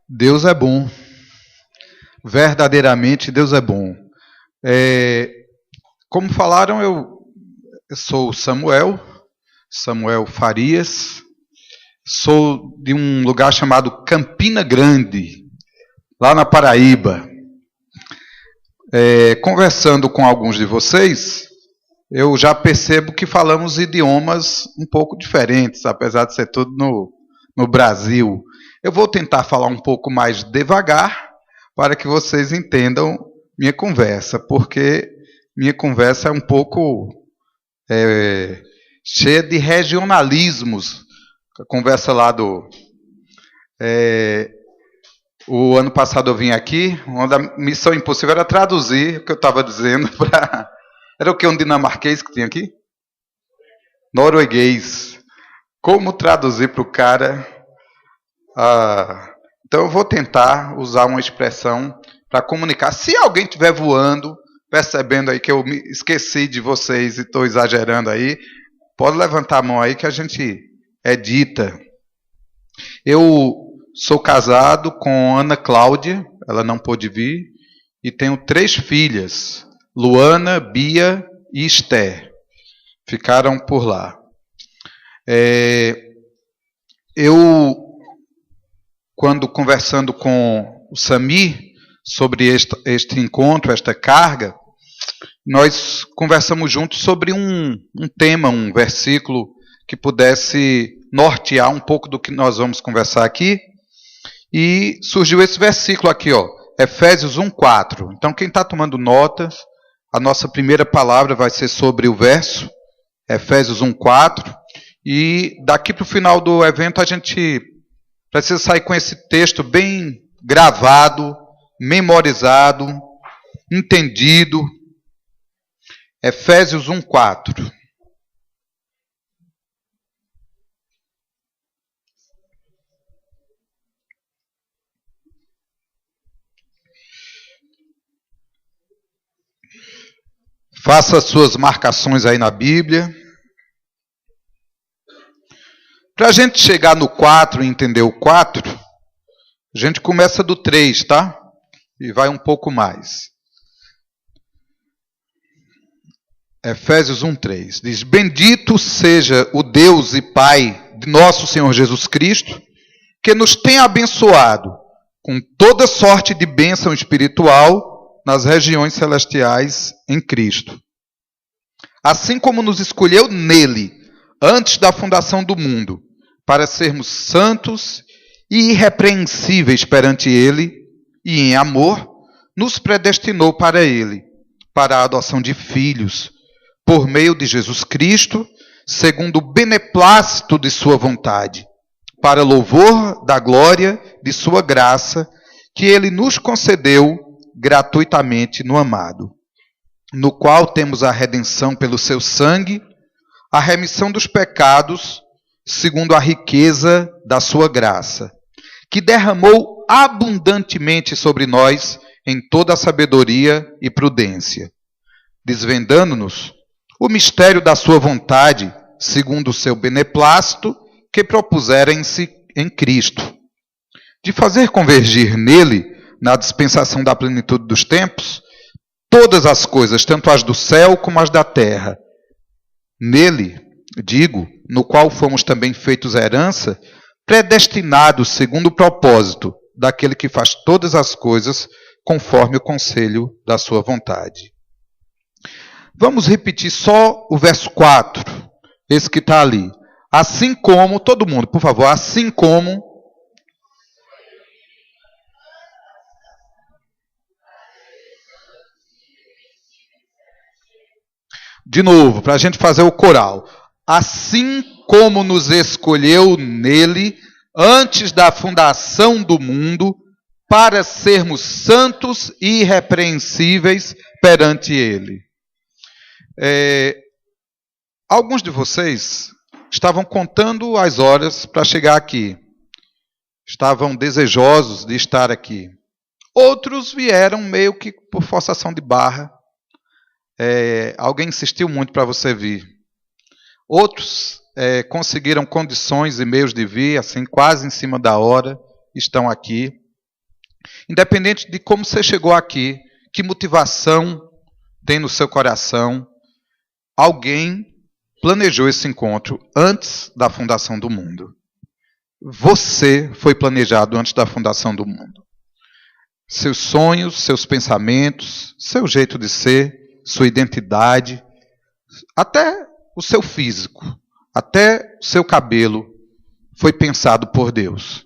Deus é bom. Verdadeiramente, Deus é bom. Como falaram, eu sou Samuel Farias. Sou de um lugar chamado Campina Grande, lá na Paraíba. Conversando com alguns de vocês, eu já percebo que falamos idiomas um pouco diferentes, apesar de ser tudo no Brasil. Eu vou tentar falar um pouco mais devagar para que vocês entendam minha conversa, porque minha conversa é um pouco cheia de regionalismos. A conversa lá o ano passado eu vim aqui, onde a missão impossível era traduzir o que eu estava dizendo para... Era o que, um dinamarquês que tinha aqui? Norueguês. Como traduzir para o cara? Então eu vou tentar usar uma expressão para comunicar. Se alguém estiver voando, percebendo aí que eu me esqueci de vocês e estou exagerando aí, pode levantar a mão aí que a gente edita. Eu sou casado com Ana Cláudia, ela não pôde vir, e tenho 3 filhas, Luana, Bia e Esther. Ficaram por lá. Eu, quando conversando com o Samir sobre este encontro, esta carga, nós conversamos juntos sobre um tema, um versículo que pudesse nortear um pouco do que nós vamos conversar aqui. E surgiu esse versículo aqui, Efésios 1:4. Então, quem está tomando notas, a nossa primeira palavra vai ser sobre o verso, Efésios 1:4. E daqui para o final do evento a gente precisa sair com esse texto bem gravado, memorizado, entendido. Efésios 1:4. Faça as suas marcações aí na Bíblia. Para a gente chegar no 4 e entender o 4, a gente começa do 3, tá? E vai um pouco mais. Efésios 1:3 diz: Bendito seja o Deus e Pai de nosso Senhor Jesus Cristo, que nos tem abençoado com toda sorte de bênção espiritual nas regiões celestiais em Cristo. Assim como nos escolheu nele, antes da fundação do mundo, para sermos santos e irrepreensíveis perante ele, e em amor, nos predestinou para ele, para a adoção de filhos, por meio de Jesus Cristo, segundo o beneplácito de sua vontade, para louvor da glória de sua graça, que ele nos concedeu gratuitamente no amado, no qual temos a redenção pelo seu sangue, a remissão dos pecados, segundo a riqueza da sua graça, que derramou abundantemente sobre nós em toda a sabedoria e prudência, desvendando-nos o mistério da sua vontade, segundo o seu beneplácito, que propusera-se em Cristo, de fazer convergir nele, na dispensação da plenitude dos tempos, todas as coisas, tanto as do céu como as da terra. Nele, digo, no qual fomos também feitos herança, predestinados segundo o propósito daquele que faz todas as coisas conforme o conselho da sua vontade. Vamos repetir só o verso 4, esse que está ali. Assim como, todo mundo, por favor, assim como... De novo, para a gente fazer o coral. Assim como nos escolheu nele, antes da fundação do mundo, para sermos santos e irrepreensíveis perante ele. Alguns de vocês estavam contando as horas para chegar aqui. Estavam desejosos de estar aqui. Outros vieram meio que por forçação de barra. Alguém insistiu muito para você vir. Outros conseguiram condições e meios de vir, assim, quase em cima da hora, estão aqui. Independente de como você chegou aqui, que motivação tem no seu coração, alguém planejou esse encontro antes da fundação do mundo. Você foi planejado antes da fundação do mundo. Seus sonhos, seus pensamentos, seu jeito de ser, sua identidade, até o seu físico, até o seu cabelo, foi pensado por Deus.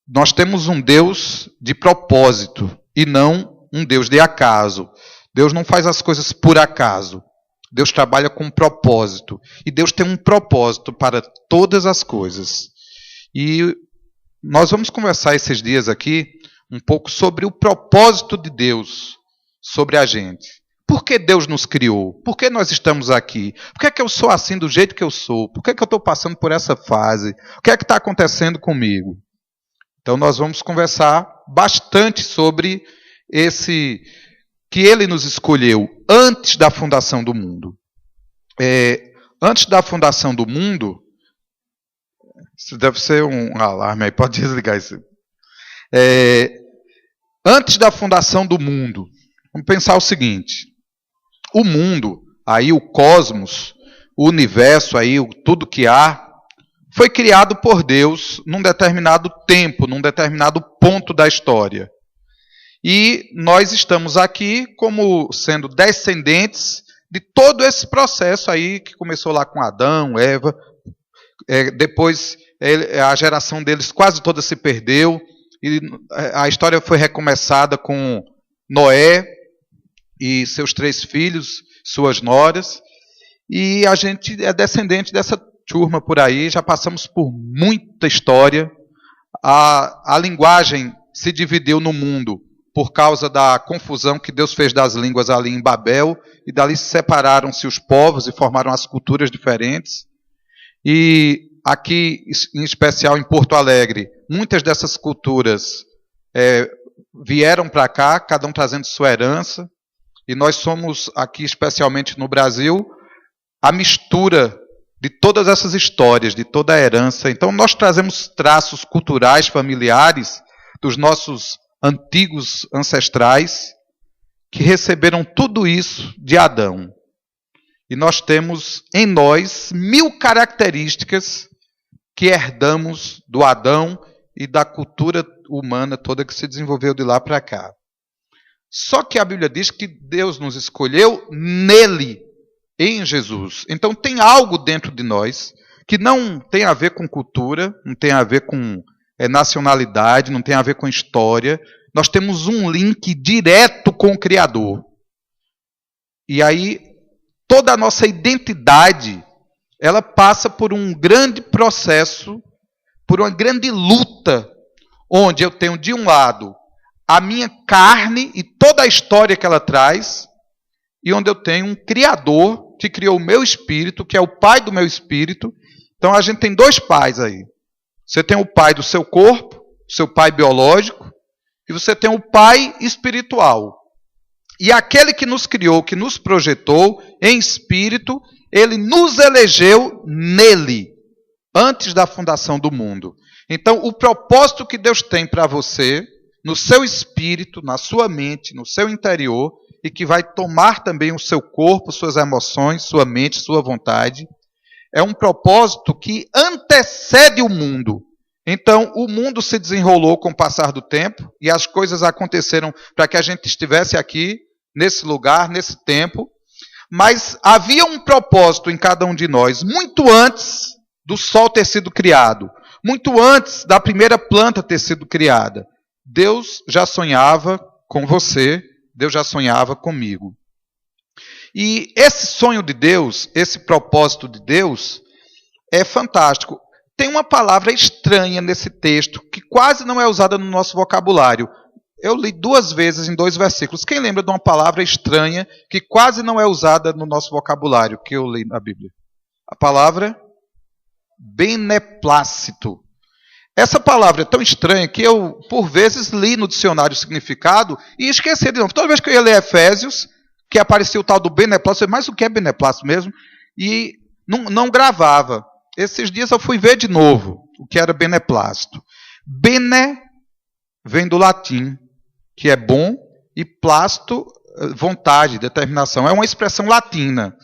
Nós temos um Deus de propósito e não um Deus de acaso. Deus não faz as coisas por acaso. Deus trabalha com um propósito. E Deus tem um propósito para todas as coisas. E nós vamos conversar esses dias aqui um pouco sobre o propósito de Deus sobre a gente. Por que Deus nos criou? Por que nós estamos aqui? Por que é que eu sou assim do jeito que eu sou? Por que é que eu estou passando por essa fase? O que é que está acontecendo comigo? Então nós vamos conversar bastante sobre esse que Ele nos escolheu antes da fundação do mundo. Antes da fundação do mundo, isso deve ser um alarme aí, pode desligar isso. Antes da fundação do mundo, vamos pensar o seguinte: o mundo, aí o cosmos, o universo, aí tudo que há, foi criado por Deus num determinado tempo, num determinado ponto da história. E nós estamos aqui como sendo descendentes de todo esse processo aí que começou lá com Adão, Eva. Depois a geração deles quase toda se perdeu. E a história foi recomeçada com Noé e seus 3 filhos, suas noras. E a gente é descendente dessa turma por aí. Já passamos por muita história. A linguagem se dividiu no mundo por causa da confusão que Deus fez das línguas ali em Babel, e dali separaram-se os povos e formaram as culturas diferentes. E aqui, em especial em Porto Alegre, muitas dessas culturas vieram para cá, cada um trazendo sua herança, e nós somos aqui, especialmente no Brasil, a mistura de todas essas histórias, de toda a herança. Então nós trazemos traços culturais, familiares, dos nossos antigos ancestrais, que receberam tudo isso de Adão. E nós temos em nós 1000 características que herdamos do Adão e da cultura humana toda que se desenvolveu de lá para cá. Só que a Bíblia diz que Deus nos escolheu nele, em Jesus. Então tem algo dentro de nós que não tem a ver com cultura, não tem a ver com nacionalidade, não tem a ver com história. Nós temos um link direto com o Criador. E aí, toda a nossa identidade, ela passa por um grande processo, por uma grande luta, onde eu tenho, de um lado, a minha carne e toda a história que ela traz, e onde eu tenho um Criador que criou o meu espírito, que é o pai do meu espírito. Então, a gente tem 2 pais aí. Você tem o pai do seu corpo, seu pai biológico, e você tem o pai espiritual. E aquele que nos criou, que nos projetou em espírito, ele nos elegeu nele, antes da fundação do mundo. Então, o propósito que Deus tem para você, no seu espírito, na sua mente, no seu interior, e que vai tomar também o seu corpo, suas emoções, sua mente, sua vontade, é um propósito que antecede o mundo. Então, o mundo se desenrolou com o passar do tempo e as coisas aconteceram para que a gente estivesse aqui, nesse lugar, nesse tempo. Mas havia um propósito em cada um de nós, muito antes do sol ter sido criado, muito antes da primeira planta ter sido criada. Deus já sonhava com você, Deus já sonhava comigo. E esse sonho de Deus, esse propósito de Deus, é fantástico. Tem uma palavra estranha nesse texto, que quase não é usada no nosso vocabulário. Eu li 2 vezes em 2 versículos. Quem lembra de uma palavra estranha, que quase não é usada no nosso vocabulário, que eu li na Bíblia? A palavra beneplácito. Essa palavra é tão estranha que eu, por vezes, li no dicionário o significado e esqueci de novo. Toda vez que eu ia ler Efésios, que aparecia o tal do beneplácito, mas o que é beneplácito mesmo? E não gravava. Esses dias eu fui ver de novo o que era beneplácito. Bene vem do latim, que é bom, e plasto, vontade, determinação. É uma expressão latina.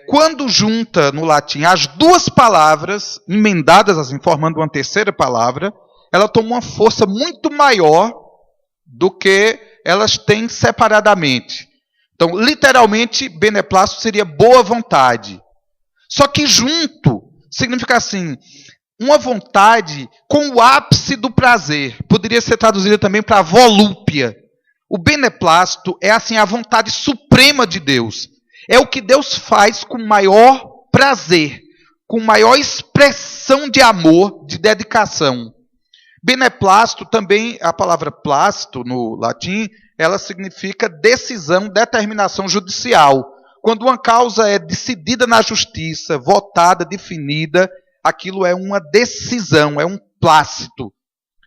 Quando junta no latim as duas palavras, emendadas assim, formando uma terceira palavra, ela toma uma força muito maior do que elas têm separadamente. Então, literalmente, beneplácito seria boa vontade. Só que junto significa assim, uma vontade com o ápice do prazer. Poderia ser traduzida também para volúpia. O beneplácito é assim a vontade suprema de Deus. É o que Deus faz com maior prazer, com maior expressão de amor, de dedicação. Beneplácito também, a palavra plácito no latim, ela significa decisão, determinação judicial. Quando uma causa é decidida na justiça, votada, definida, aquilo é uma decisão, é um plácito.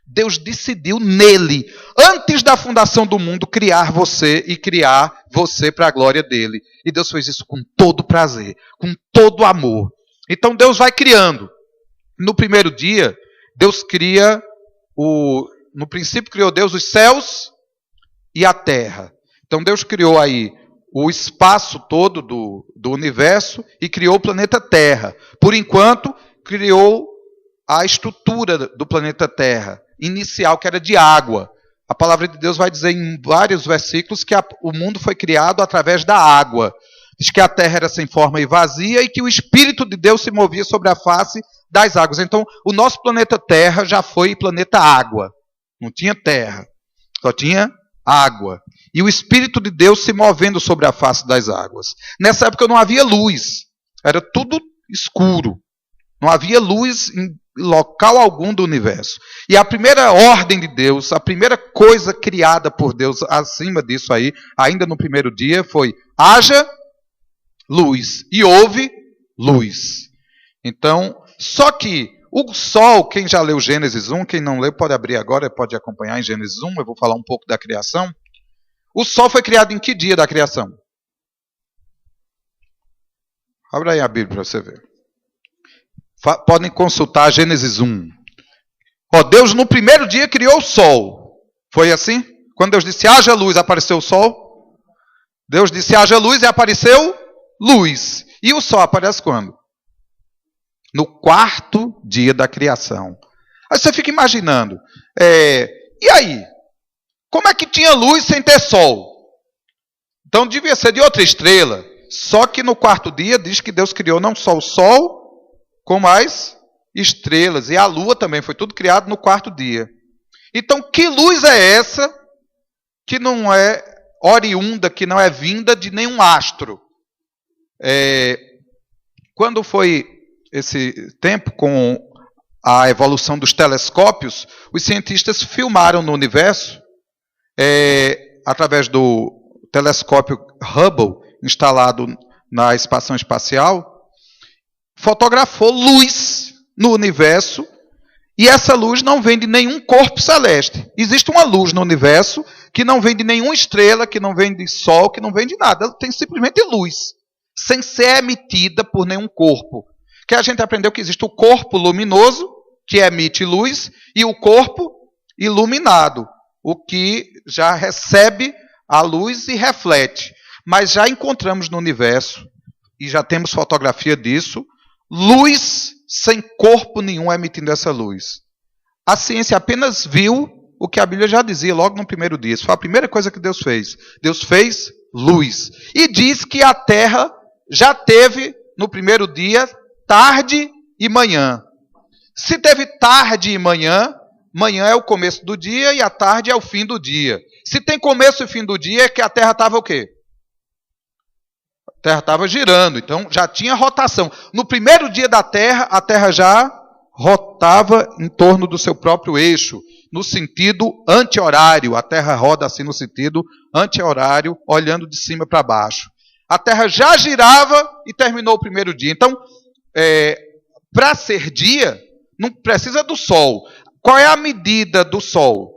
Deus decidiu nele, antes da fundação do mundo, criar você e criar você para a glória dele. E Deus fez isso com todo prazer, com todo amor. Então Deus vai criando. No primeiro dia, Deus cria, no princípio criou Deus os céus e a terra. Então Deus criou aí o espaço todo do universo e criou o planeta Terra. Por enquanto, criou a estrutura do planeta Terra, inicial, que era de água. A palavra de Deus vai dizer em vários versículos que o mundo foi criado através da água. Diz que a terra era sem forma e vazia e que o Espírito de Deus se movia sobre a face das águas. Então, o nosso planeta Terra já foi planeta água. Não tinha terra, só tinha água. E o Espírito de Deus se movendo sobre a face das águas. Nessa época não havia luz. Era tudo escuro. Não havia luz em local algum do universo. E a primeira ordem de Deus, a primeira coisa criada por Deus acima disso aí, ainda no primeiro dia, foi: haja luz. E houve luz. Então, só que o sol, quem já leu Gênesis 1, quem não leu pode abrir agora, pode acompanhar em Gênesis 1, eu vou falar um pouco da criação. O sol foi criado em que dia da criação? Abra aí a Bíblia para você ver. Podem consultar Gênesis 1. Deus no primeiro dia criou o sol. Foi assim? Quando Deus disse haja luz, apareceu o sol? Deus disse haja luz e apareceu luz. E o sol aparece quando? No quarto dia da criação. Aí você fica imaginando. E aí? Como é que tinha luz sem ter sol? Então devia ser de outra estrela. Só que no quarto dia diz que Deus criou não só o sol, como as estrelas. E a lua também. Foi tudo criado no quarto dia. Então que luz é essa que não é oriunda, que não é vinda de nenhum astro? Quando foi esse tempo, com a evolução dos telescópios, os cientistas filmaram no universo, através do telescópio Hubble, instalado na estação espacial, fotografou luz no universo, e essa luz não vem de nenhum corpo celeste. Existe uma luz no universo que não vem de nenhuma estrela, que não vem de sol, que não vem de nada. Ela tem simplesmente luz, sem ser emitida por nenhum corpo. Que a gente aprendeu que existe o corpo luminoso, que emite luz, e o corpo iluminado, o que já recebe a luz e reflete. Mas já encontramos no universo, e já temos fotografia disso, luz sem corpo nenhum emitindo essa luz. A ciência apenas viu o que a Bíblia já dizia logo no primeiro dia. Isso foi a primeira coisa que Deus fez. Deus fez luz. E diz que a terra já teve, no primeiro dia, tarde e manhã. Se teve tarde e manhã, manhã é o começo do dia e a tarde é o fim do dia. Se tem começo e fim do dia, é que a terra estava o quê? A terra estava girando, então já tinha rotação. No primeiro dia da terra, a terra já rotava em torno do seu próprio eixo, no sentido anti-horário. A terra roda assim no sentido anti-horário, olhando de cima para baixo. A terra já girava e terminou o primeiro dia. Então, para ser dia, não precisa do sol. Qual é a medida do sol?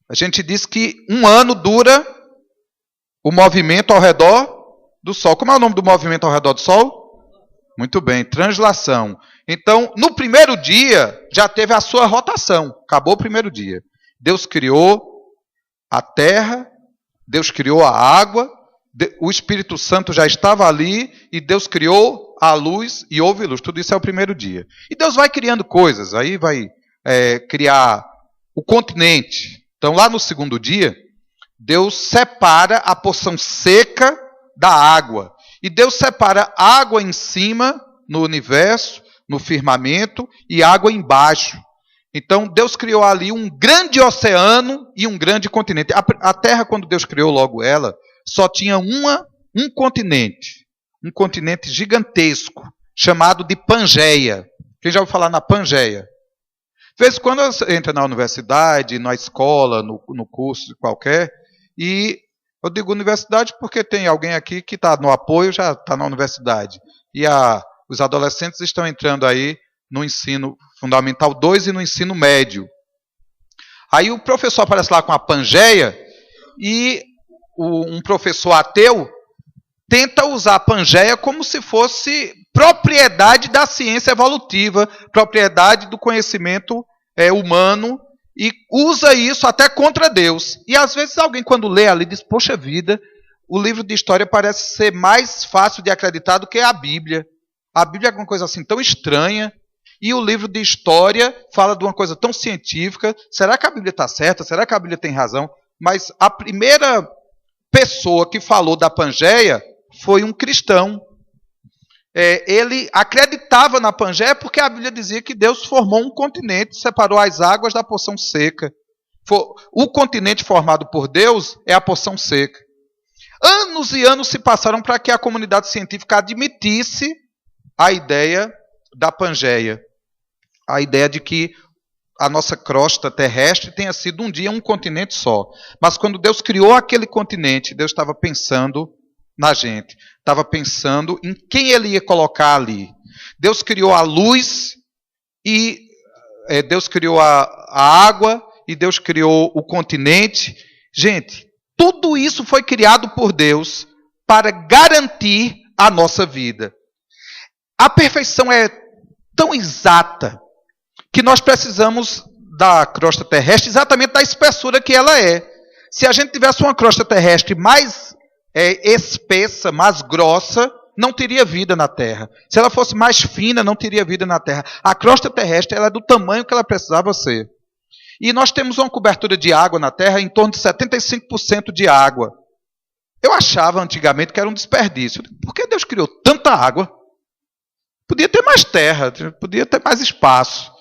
A gente diz que um ano dura o movimento ao redor do sol. Como é o nome do movimento ao redor do sol? Muito bem, translação. Então, no primeiro dia, já teve a sua rotação. Acabou o primeiro dia. Deus criou a terra, Deus criou a água, o Espírito Santo já estava ali e Deus criou a luz e houve luz. Tudo isso é o primeiro dia. E Deus vai criando coisas, aí vai criar o continente. Então, lá no segundo dia, Deus separa a porção seca da água. E Deus separa água em cima, no universo, no firmamento, e água embaixo. Então, Deus criou ali um grande oceano e um grande continente. A Terra, quando Deus criou logo ela, só tinha um continente gigantesco, chamado de Pangeia. Quem já ouviu falar na Pangeia? De vez em quando você entra na universidade, na escola, no curso qualquer, e eu digo universidade porque tem alguém aqui que está no apoio, já está na universidade. E os adolescentes estão entrando aí no ensino fundamental 2 e no ensino médio. Aí o professor aparece lá com a Pangeia e um professor ateu tenta usar a Pangeia como se fosse propriedade da ciência evolutiva, propriedade do conhecimento humano, e usa isso até contra Deus. E às vezes alguém, quando lê ali, diz, poxa vida, o livro de história parece ser mais fácil de acreditar do que a Bíblia. A Bíblia é uma coisa assim tão estranha, e o livro de história fala de uma coisa tão científica. Será que a Bíblia está certa? Será que a Bíblia tem razão? Mas a primeira pessoa que falou da Pangeia foi um cristão. Ele acreditava na Pangeia porque a Bíblia dizia que Deus formou um continente, separou as águas da porção seca. O continente formado por Deus é a porção seca. Anos e anos se passaram para que a comunidade científica admitisse a ideia da Pangeia. A ideia de que a nossa crosta terrestre tenha sido um dia um continente só. Mas quando Deus criou aquele continente, Deus estava pensando na gente. Estava pensando em quem ele ia colocar ali. Deus criou a luz, e Deus criou a água, e Deus criou o continente. Gente, tudo isso foi criado por Deus para garantir a nossa vida. A perfeição é tão exata que nós precisamos da crosta terrestre exatamente da espessura que ela é. Se a gente tivesse uma crosta terrestre mais espessa, mais grossa, não teria vida na Terra. Se ela fosse mais fina, não teria vida na Terra. A crosta terrestre ela é do tamanho que ela precisava ser. E nós temos uma cobertura de água na Terra em torno de 75% de água. Eu achava antigamente que era um desperdício. Por que Deus criou tanta água? Podia ter mais terra, podia ter mais espaço.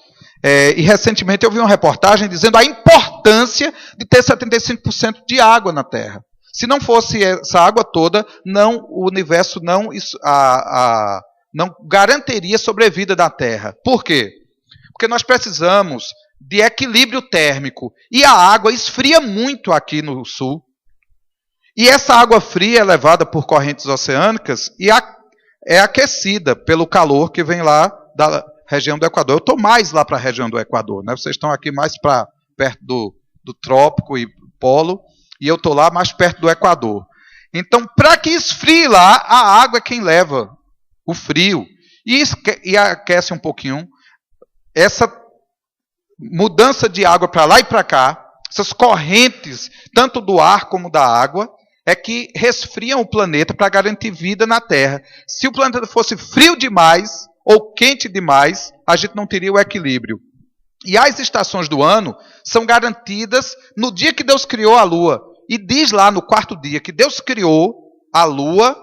E recentemente eu vi uma reportagem dizendo a importância de ter 75% de água na Terra. Se não fosse essa água toda, o universo não garantiria sobrevida da Terra. Por quê? Porque nós precisamos de equilíbrio térmico. E a água esfria muito aqui no sul. E essa água fria é levada por correntes oceânicas e é aquecida pelo calor que vem lá da região do Equador. Eu estou mais lá para a região do Equador, né? Vocês estão aqui mais perto do trópico e polo, e eu estou lá mais perto do Equador. Então, para que esfrie lá, a água é quem leva o frio e aquece um pouquinho. Essa mudança de água para lá e para cá, essas correntes, tanto do ar como da água, é que resfriam o planeta para garantir vida na Terra. Se o planeta fosse frio demais ou quente demais, a gente não teria o equilíbrio. E as estações do ano são garantidas no dia que Deus criou a Lua. E diz lá no quarto dia que Deus criou a Lua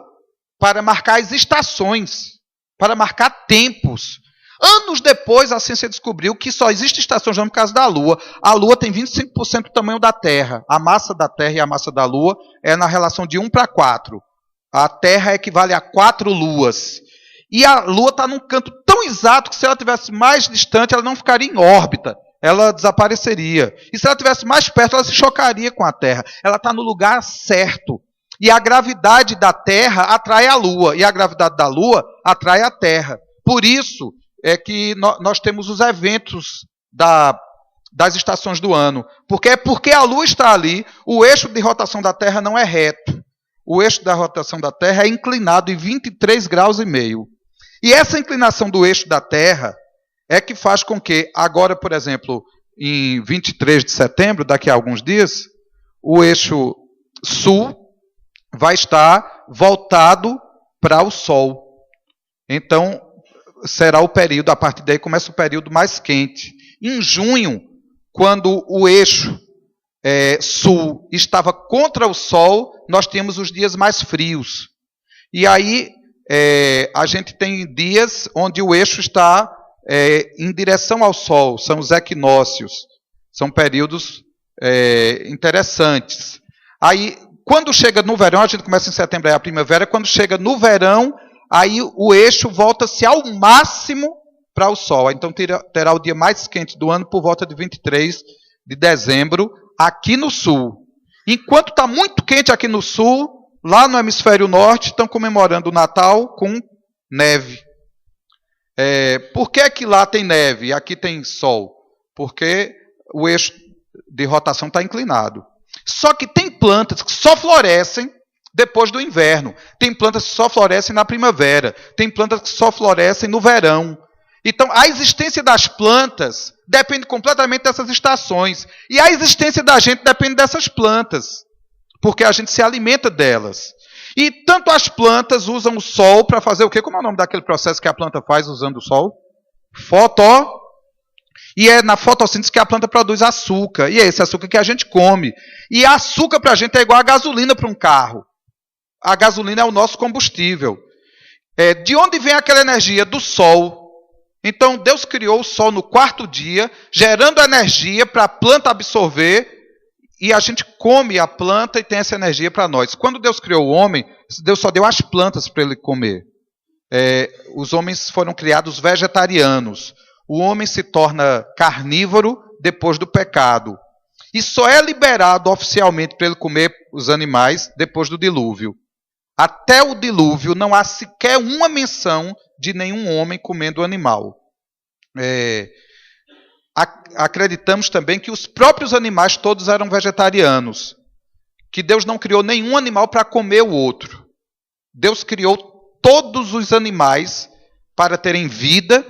para marcar as estações, para marcar tempos. Anos depois, a ciência descobriu que só existe estações do ano por causa da Lua. A Lua tem 25% do tamanho da Terra. A massa da Terra e a massa da Lua é na relação de 1 para 4. A Terra equivale a 4 luas. E a Lua está num canto tão exato que se ela estivesse mais distante, ela não ficaria em órbita. Ela desapareceria. E se ela estivesse mais perto, ela se chocaria com a Terra. Ela está no lugar certo. E a gravidade da Terra atrai a Lua. E a gravidade da Lua atrai a Terra. Por isso é que nós temos os eventos das estações do ano. Porque a Lua está ali, o eixo de rotação da Terra não é reto. O eixo da rotação da Terra é inclinado em 23,5 graus. E essa inclinação do eixo da Terra é que faz com que, agora, por exemplo, em 23 de setembro, daqui a alguns dias, o eixo sul vai estar voltado para o Sol. Então, será o período, a partir daí começa o período mais quente. Em junho, quando o eixo sul estava contra o Sol, nós tínhamos os dias mais frios. E aí, a gente tem dias onde o eixo está em direção ao Sol, são os equinócios. São períodos interessantes. Aí, quando chega no verão, a gente começa em setembro, é a primavera, quando chega no verão, aí o eixo volta-se ao máximo para o Sol. Então terá o dia mais quente do ano por volta de 23 de dezembro, aqui no Sul. Enquanto está muito quente aqui no Sul, lá no hemisfério norte, estão comemorando o Natal com neve. Por que lá tem neve e aqui tem sol? Porque o eixo de rotação está inclinado. Só que tem plantas que só florescem depois do inverno. Tem plantas que só florescem na primavera. Tem plantas que só florescem no verão. Então, a existência das plantas depende completamente dessas estações. E a existência da gente depende dessas plantas. Porque a gente se alimenta delas. E tanto as plantas usam o sol para fazer o quê? Como é o nome daquele processo que a planta faz usando o sol? E é na fotossíntese que a planta produz açúcar. E é esse açúcar que a gente come. E açúcar para a gente é igual a gasolina para um carro. A gasolina é o nosso combustível. De onde vem aquela energia? Do sol. Então, Deus criou o sol no quarto dia, gerando energia para a planta absorver, e a gente come a planta e tem essa energia para nós. Quando Deus criou o homem, Deus só deu as plantas para ele comer. Os homens foram criados vegetarianos. O homem se torna carnívoro depois do pecado. E só é liberado oficialmente para ele comer os animais depois do dilúvio. Até o dilúvio não há sequer uma menção de nenhum homem comendo animal. Acreditamos também que os próprios animais todos eram vegetarianos. Que Deus não criou nenhum animal para comer o outro. Deus criou todos os animais para terem vida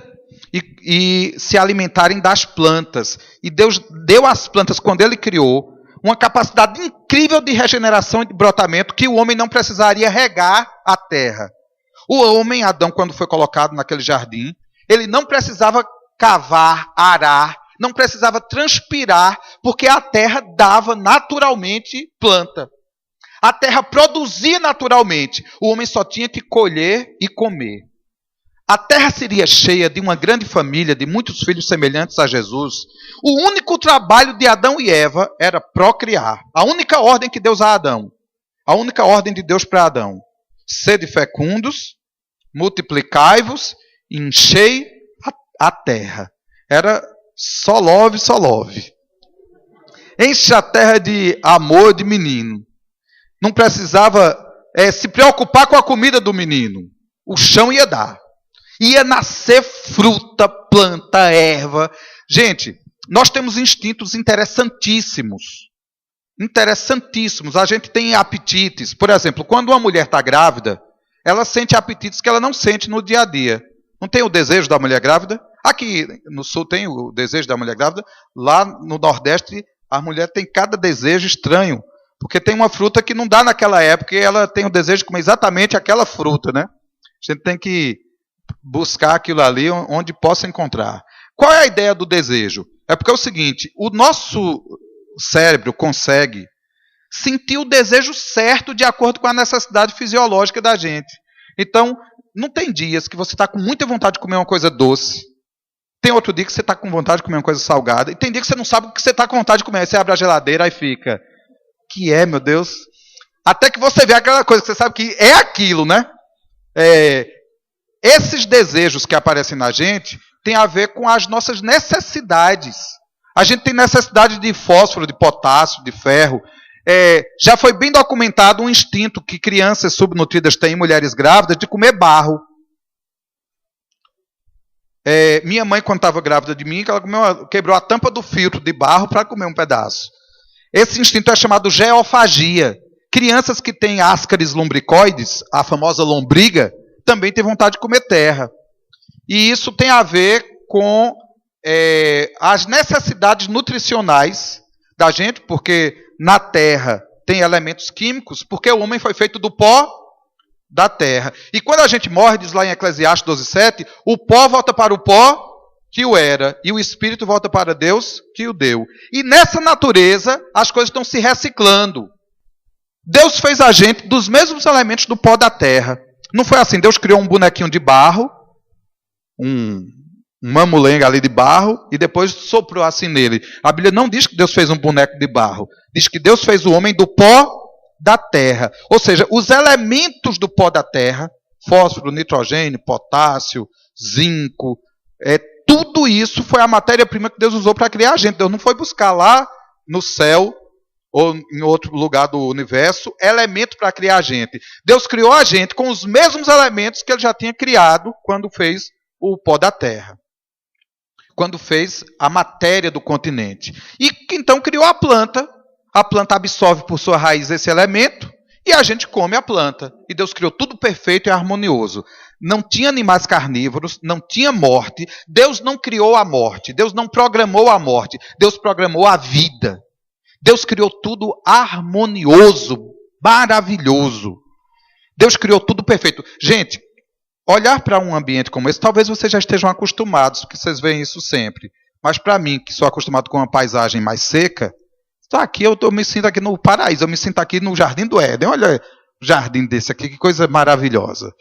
e se alimentarem das plantas. E Deus deu às plantas, quando Ele criou, uma capacidade incrível de regeneração e de brotamento que o homem não precisaria regar a terra. O homem, Adão, quando foi colocado naquele jardim, ele não precisava cavar, arar, não precisava transpirar, porque a terra dava naturalmente planta. A terra produzia naturalmente. O homem só tinha que colher e comer. A terra seria cheia de uma grande família, de muitos filhos semelhantes a Jesus. O único trabalho de Adão e Eva era procriar. A única ordem que Deus a Adão. A única ordem de Deus para Adão. Sede fecundos, multiplicai-vos, enchei a terra. Era só love, só love. Enche a terra de amor de menino. Não precisava se preocupar com a comida do menino. O chão ia dar. Ia nascer fruta, planta, erva. Gente, nós temos instintos interessantíssimos. Interessantíssimos. A gente tem apetites. Por exemplo, quando uma mulher está grávida, ela sente apetites que ela não sente no dia a dia. Não tem o desejo da mulher grávida? Aqui no sul tem o desejo da mulher grávida. Lá no Nordeste, a mulher tem cada desejo estranho. Porque tem uma fruta que não dá naquela época e ela tem o desejo de comer exatamente aquela fruta, né? A gente tem que buscar aquilo ali onde possa encontrar. Qual é a ideia do desejo? É porque é o seguinte, o nosso cérebro consegue sentir o desejo certo de acordo com a necessidade fisiológica da gente. Então, não tem dias que você está com muita vontade de comer uma coisa doce, tem outro dia que você está com vontade de comer uma coisa salgada, e tem dia que você não sabe o que você está com vontade de comer. Aí você abre a geladeira e fica, que é, meu Deus? Até que você vê aquela coisa que você sabe que é aquilo, né? Esses desejos que aparecem na gente têm a ver com as nossas necessidades. A gente tem necessidade de fósforo, de potássio, de ferro. Já foi bem documentado um instinto que crianças subnutridas têm, mulheres grávidas, de comer barro. Minha mãe, quando estava grávida de mim, ela quebrou a tampa do filtro de barro para comer um pedaço. Esse instinto é chamado geofagia. Crianças que têm ascaris lumbricoides, a famosa lombriga, também têm vontade de comer terra. E isso tem a ver com as necessidades nutricionais da gente, porque na terra tem elementos químicos, porque o homem foi feito do pó da terra. E quando a gente morre, diz lá em Eclesiastes 12:7, o pó volta para o pó que o era, e o espírito volta para Deus que o deu. E nessa natureza, as coisas estão se reciclando. Deus fez a gente dos mesmos elementos do pó da terra. Não foi assim, Deus criou um bonequinho de barro, uma mulenga ali de barro, e depois soprou assim nele. A Bíblia não diz que Deus fez um boneco de barro. Diz que Deus fez o homem do pó da terra. Ou seja, os elementos do pó da terra, fósforo, nitrogênio, potássio, zinco, tudo isso foi a matéria-prima que Deus usou para criar a gente. Deus não foi buscar lá no céu ou em outro lugar do universo elemento para criar a gente. Deus criou a gente com os mesmos elementos que ele já tinha criado quando fez o pó da terra. Quando fez a matéria do continente. E então criou a planta absorve por sua raiz esse elemento, e a gente come a planta. E Deus criou tudo perfeito e harmonioso. Não tinha animais carnívoros, não tinha morte. Deus não criou a morte, Deus não programou a morte, Deus programou a vida. Deus criou tudo harmonioso, maravilhoso. Deus criou tudo perfeito. Gente, olhar para um ambiente como esse, talvez vocês já estejam acostumados, porque vocês veem isso sempre. Mas para mim, que sou acostumado com uma paisagem mais seca, aqui eu me sinto aqui no paraíso, eu me sinto aqui no Jardim do Éden. Olha o jardim desse aqui, que coisa maravilhosa.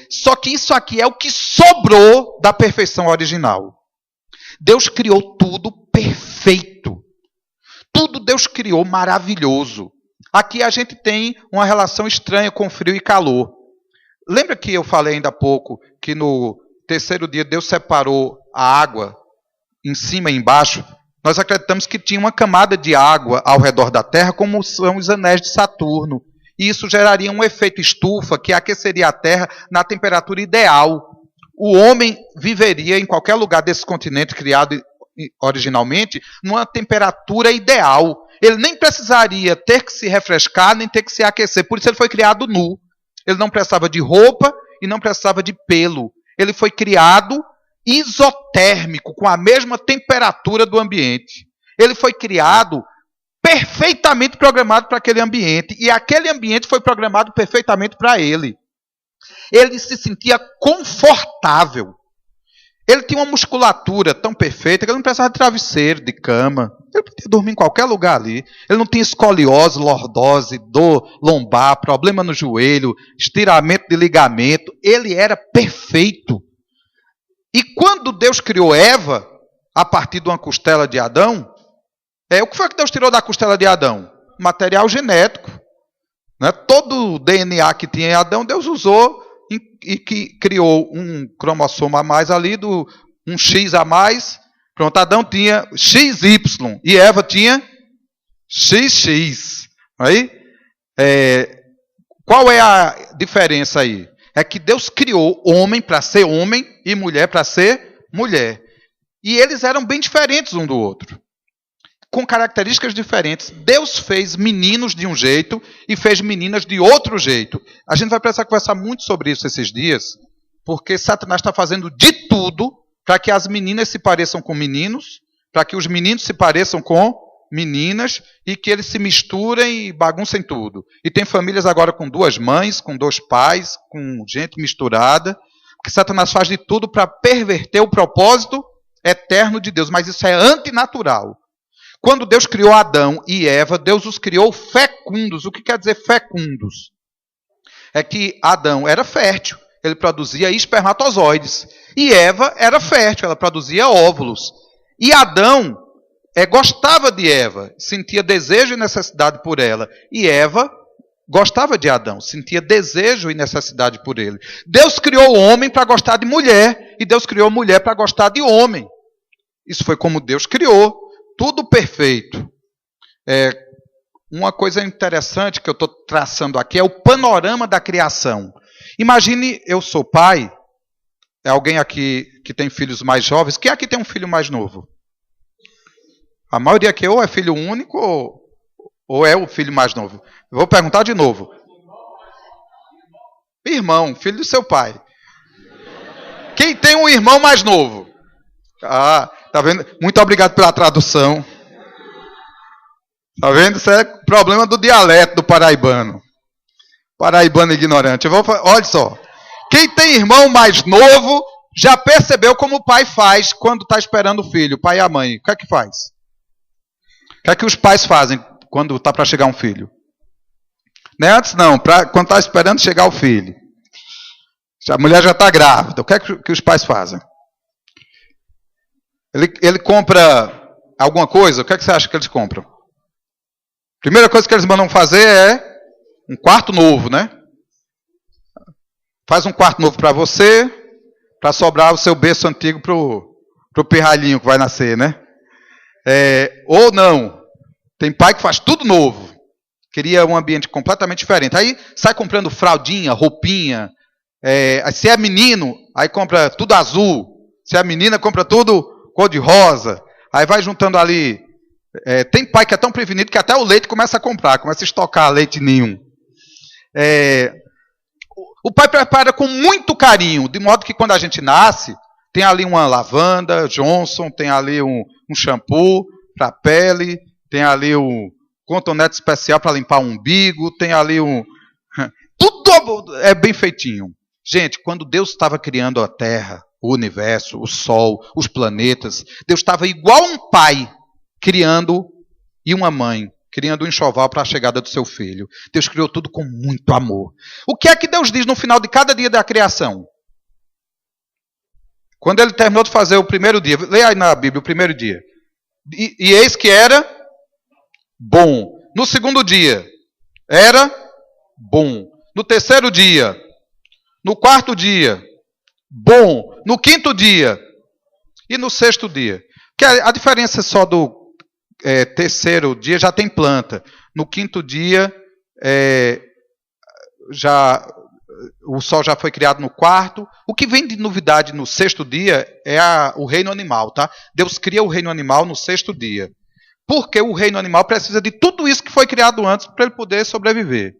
Só que isso aqui é o que sobrou da perfeição original. Deus criou tudo perfeito. Tudo Deus criou maravilhoso. Aqui a gente tem uma relação estranha com frio e calor. Lembra que eu falei ainda há pouco que no terceiro dia Deus separou a água em cima e embaixo? Nós acreditamos que tinha uma camada de água ao redor da Terra, como são os anéis de Saturno. E isso geraria um efeito estufa que aqueceria a Terra na temperatura ideal. O homem viveria em qualquer lugar desse continente criado originalmente numa temperatura ideal. Ele nem precisaria ter que se refrescar, nem ter que se aquecer. Por isso ele foi criado nu. Ele não precisava de roupa e não precisava de pelo. Ele foi criado isotérmico, com a mesma temperatura do ambiente. Ele foi criado perfeitamente programado para aquele ambiente. E aquele ambiente foi programado perfeitamente para ele. Ele se sentia confortável. Ele tinha uma musculatura tão perfeita que ele não precisava de travesseiro, de cama. Ele podia dormir em qualquer lugar ali. Ele não tinha escoliose, lordose, dor lombar, problema no joelho, estiramento de ligamento. Ele era perfeito. E quando Deus criou Eva, a partir de uma costela de Adão, o que foi que Deus tirou da costela de Adão? Material genético. Né? Todo o DNA que tinha em Adão, Deus usou e que criou um cromossomo a mais ali, um X a mais. Pronto, Adão tinha XY e Eva tinha XX. Aí, qual é a diferença aí? É que Deus criou homem para ser homem e mulher para ser mulher. E eles eram bem diferentes um do outro, com características diferentes. Deus fez meninos de um jeito e fez meninas de outro jeito. A gente vai precisar conversar muito sobre isso esses dias, porque Satanás está fazendo de tudo para que as meninas se pareçam com meninos, para que os meninos se pareçam com meninas e que eles se misturem e baguncem tudo. E tem famílias agora com duas mães, com dois pais, com gente misturada, porque Satanás faz de tudo para perverter o propósito eterno de Deus, mas isso é antinatural. Quando Deus criou Adão e Eva, Deus os criou fecundos. O que quer dizer fecundos? É que Adão era fértil, ele produzia espermatozoides. E Eva era fértil, ela produzia óvulos. E Adão gostava de Eva, sentia desejo e necessidade por ela. E Eva gostava de Adão, sentia desejo e necessidade por ele. Deus criou o homem para gostar de mulher, e Deus criou a mulher para gostar de homem. Isso foi como Deus criou. Tudo perfeito. Uma coisa interessante que eu estou traçando aqui é o panorama da criação. Imagine, eu sou pai, alguém aqui que tem filhos mais jovens. Quem aqui tem um filho mais novo? A maioria aqui ou é filho único ou é o filho mais novo. Eu vou perguntar de novo. Irmão, filho do seu pai. Quem tem um irmão mais novo? Ah, tá vendo? Muito obrigado pela tradução. Tá vendo? Isso é problema do dialeto do paraibano. Paraibano ignorante. Olha só. Quem tem irmão mais novo já percebeu como o pai faz quando está esperando o filho, o pai e a mãe. O que é que faz? O que é que os pais fazem quando está para chegar um filho? Não é antes não, quando está esperando chegar o filho. A mulher já está grávida. O que é que os pais fazem? Ele compra alguma coisa, o que é que você acha que eles compram? Primeira coisa que eles mandam fazer é um quarto novo, né? Faz um quarto novo para você, para sobrar o seu berço antigo pro pirralhinho que vai nascer, né? Ou não. Tem pai que faz tudo novo. Queria um ambiente completamente diferente. Aí sai comprando fraldinha, roupinha. Se é menino, aí compra tudo azul. Se é menina, compra tudo cor de rosa. Aí vai juntando ali. Tem pai que é tão prevenido que até o leite começa a comprar, começa a estocar leite nenhum. O pai prepara com muito carinho, de modo que quando a gente nasce, tem ali uma lavanda, Johnson, tem ali um shampoo para a pele, tem ali um cotonete especial para limpar o umbigo, tem ali tudo é bem feitinho. Gente, quando Deus estava criando a terra, o universo, o sol, os planetas, Deus estava igual um pai criando e uma mãe criando um enxoval para a chegada do seu filho. Deus criou tudo com muito amor. O que é que Deus diz no final de cada dia da criação? Quando ele terminou de fazer o primeiro dia, leia aí na Bíblia o primeiro dia. E eis que era bom. No segundo dia, era bom. No terceiro dia, no quarto dia, bom. No quinto dia e no sexto dia. Que a diferença só do terceiro dia já tem planta. No quinto dia, o sol já foi criado no quarto. O que vem de novidade no sexto dia é o reino animal, tá? Deus cria o reino animal no sexto dia. Porque o reino animal precisa de tudo isso que foi criado antes para ele poder sobreviver.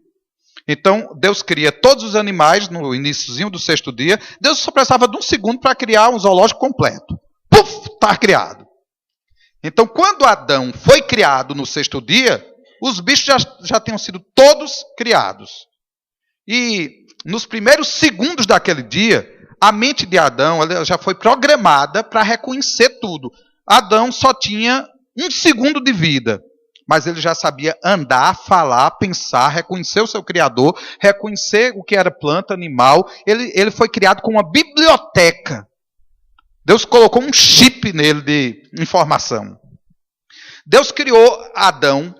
Então, Deus cria todos os animais no iniciozinho do sexto dia. Deus só precisava de um segundo para criar um zoológico completo. Puf, está criado. Então, quando Adão foi criado no sexto dia, os bichos já tinham sido todos criados. E nos primeiros segundos daquele dia, a mente de Adão já foi programada para reconhecer tudo. Adão só tinha 1 segundo de vida, mas ele já sabia andar, falar, pensar, reconhecer o seu Criador, reconhecer o que era planta, animal. Ele foi criado com uma biblioteca. Deus colocou um chip nele de informação. Deus criou Adão,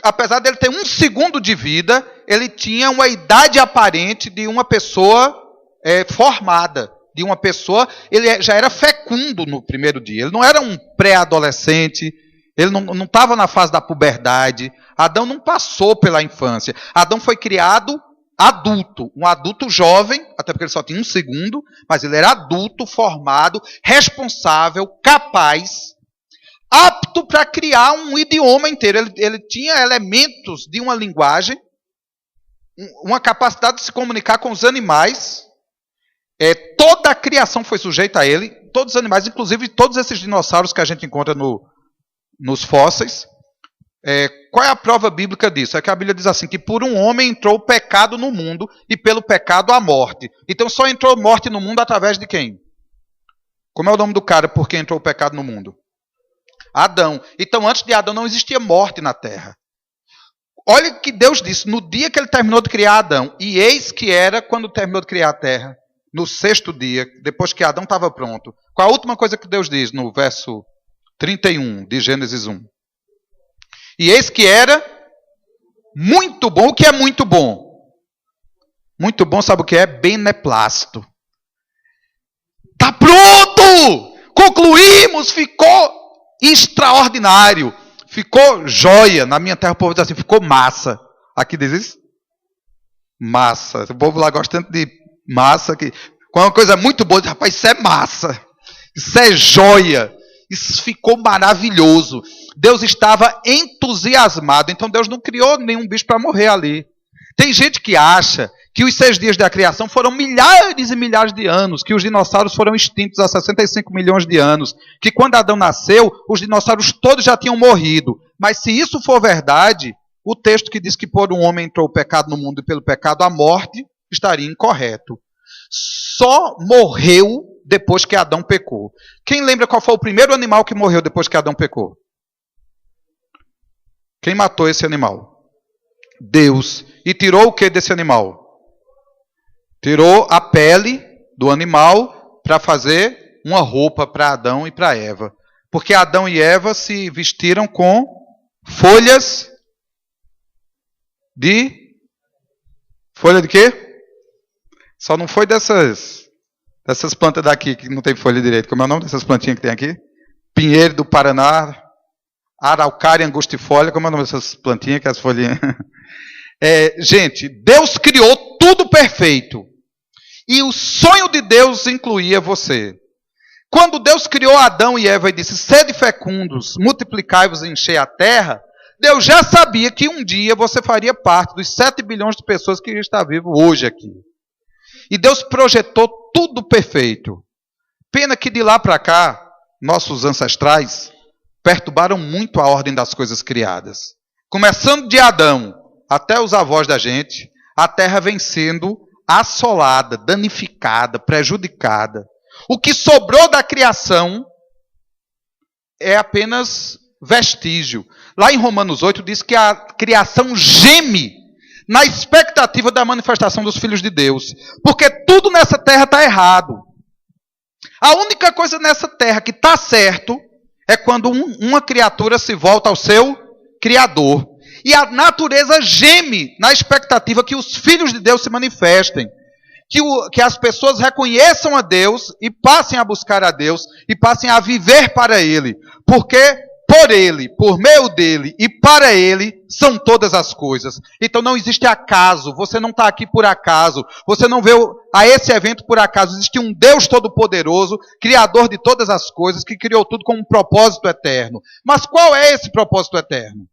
apesar dele ter 1 segundo de vida, ele tinha uma idade aparente de uma pessoa formada, de uma pessoa, ele já era fecundo no primeiro dia, ele não era um pré-adolescente, ele não estava na fase da puberdade, Adão não passou pela infância, Adão foi criado adulto, um adulto jovem, até porque ele só tinha 1 segundo, mas ele era adulto, formado, responsável, capaz, apto para criar um idioma inteiro. Ele tinha elementos de uma linguagem, uma capacidade de se comunicar com os animais. Toda a criação foi sujeita a ele, todos os animais, inclusive todos esses dinossauros que a gente encontra nos fósseis. Qual é a prova bíblica disso? É que a Bíblia diz assim, que por um homem entrou o pecado no mundo, e pelo pecado a morte. Então só entrou morte no mundo através de quem? Como é o nome do cara por quem entrou o pecado no mundo? Adão. Então antes de Adão não existia morte na terra. Olha o que Deus disse no dia que ele terminou de criar Adão. E eis que era quando terminou de criar a terra. No sexto dia, depois que Adão estava pronto. Qual a última coisa que Deus diz no verso 31 de Gênesis 1? E eis que era muito bom. O que é muito bom? Muito bom, sabe o que é? Beneplácito. Está pronto! Concluímos! Ficou extraordinário. Ficou joia. Na minha terra o povo diz assim, ficou massa. Aqui diz isso? Massa. O povo lá gosta tanto de massa. Quando uma coisa é muito boa, diz, rapaz, isso é massa. Isso é joia. Isso ficou maravilhoso. Deus estava entusiasmado. Então Deus não criou nenhum bicho para morrer ali. Tem gente que acha que os 6 dias da criação foram milhares e milhares de anos, que os dinossauros foram extintos há 65 milhões de anos, que quando Adão nasceu, os dinossauros todos já tinham morrido. Mas se isso for verdade, o texto que diz que por um homem entrou o pecado no mundo e pelo pecado a morte, estaria incorreto. Só morreu depois que Adão pecou. Quem lembra qual foi o primeiro animal que morreu depois que Adão pecou? Quem matou esse animal? Deus. E tirou o que desse animal? Tirou a pele do animal para fazer uma roupa para Adão e para Eva. Porque Adão e Eva se vestiram com folhas de... Folha de quê? Só não foi dessas plantas daqui que não tem folha direito. Como é o nome dessas plantinhas que tem aqui? Pinheiro do Paraná, araucária angustifolia. Como é o nome dessas plantinhas que as folhinhas... gente, Deus criou tudo perfeito. E o sonho de Deus incluía você. Quando Deus criou Adão e Eva e disse, sede fecundos, multiplicai-vos e enchei a terra, Deus já sabia que um dia você faria parte dos 7 bilhões de pessoas que estão vivos hoje aqui. E Deus projetou tudo perfeito. Pena que de lá para cá, nossos ancestrais perturbaram muito a ordem das coisas criadas. Começando de Adão até os avós da gente, a terra vem sendo assolada, danificada, prejudicada. O que sobrou da criação é apenas vestígio. Lá em Romanos 8 diz que a criação geme na expectativa da manifestação dos filhos de Deus. Porque tudo nessa terra está errado. A única coisa nessa terra que está certo é quando uma criatura se volta ao seu Criador. E a natureza geme na expectativa que os filhos de Deus se manifestem. Que as pessoas reconheçam a Deus e passem a buscar a Deus e passem a viver para Ele. Porque por Ele, por meio dEle e para Ele são todas as coisas. Então não existe acaso, você não está aqui por acaso, você não veio a esse evento por acaso. Existe um Deus Todo-Poderoso, Criador de todas as coisas, que criou tudo com um propósito eterno. Mas qual é esse propósito eterno?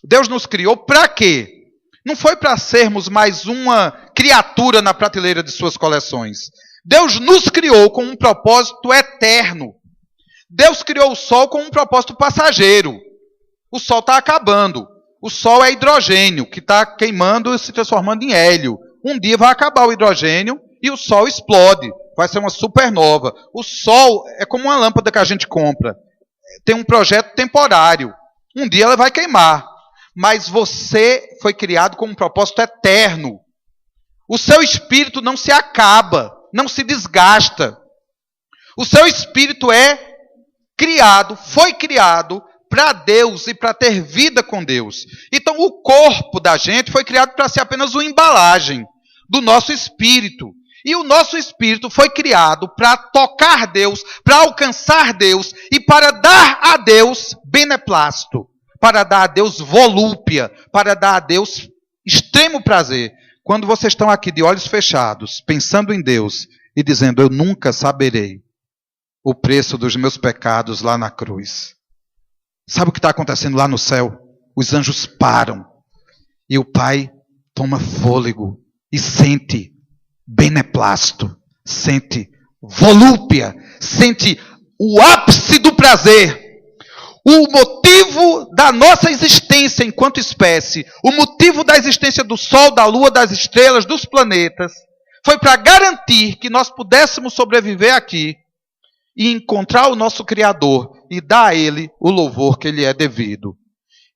Deus nos criou para quê? Não foi para sermos mais uma criatura na prateleira de suas coleções. Deus nos criou com um propósito eterno. Deus criou o Sol com um propósito passageiro. O Sol está acabando. O Sol é hidrogênio, que está queimando e se transformando em hélio. Um dia vai acabar o hidrogênio e o Sol explode. Vai ser uma supernova. O Sol é como uma lâmpada que a gente compra. Tem um projeto temporário. Um dia ela vai queimar. Mas você foi criado com um propósito eterno. O seu espírito não se acaba, não se desgasta. O seu espírito foi criado para Deus e para ter vida com Deus. Então o corpo da gente foi criado para ser apenas uma embalagem do nosso espírito. E o nosso espírito foi criado para tocar Deus, para alcançar Deus e para dar a Deus beneplácito. Para dar a Deus volúpia, para dar a Deus extremo prazer. Quando vocês estão aqui de olhos fechados, pensando em Deus e dizendo, eu nunca saberei o preço dos meus pecados lá na cruz. Sabe o que está acontecendo lá no céu? Os anjos param e o Pai toma fôlego e sente beneplácito, sente volúpia, sente o ápice do prazer. O motivo da nossa existência enquanto espécie, o motivo da existência do Sol, da Lua, das estrelas, dos planetas, foi para garantir que nós pudéssemos sobreviver aqui e encontrar o nosso Criador e dar a Ele o louvor que Ele é devido.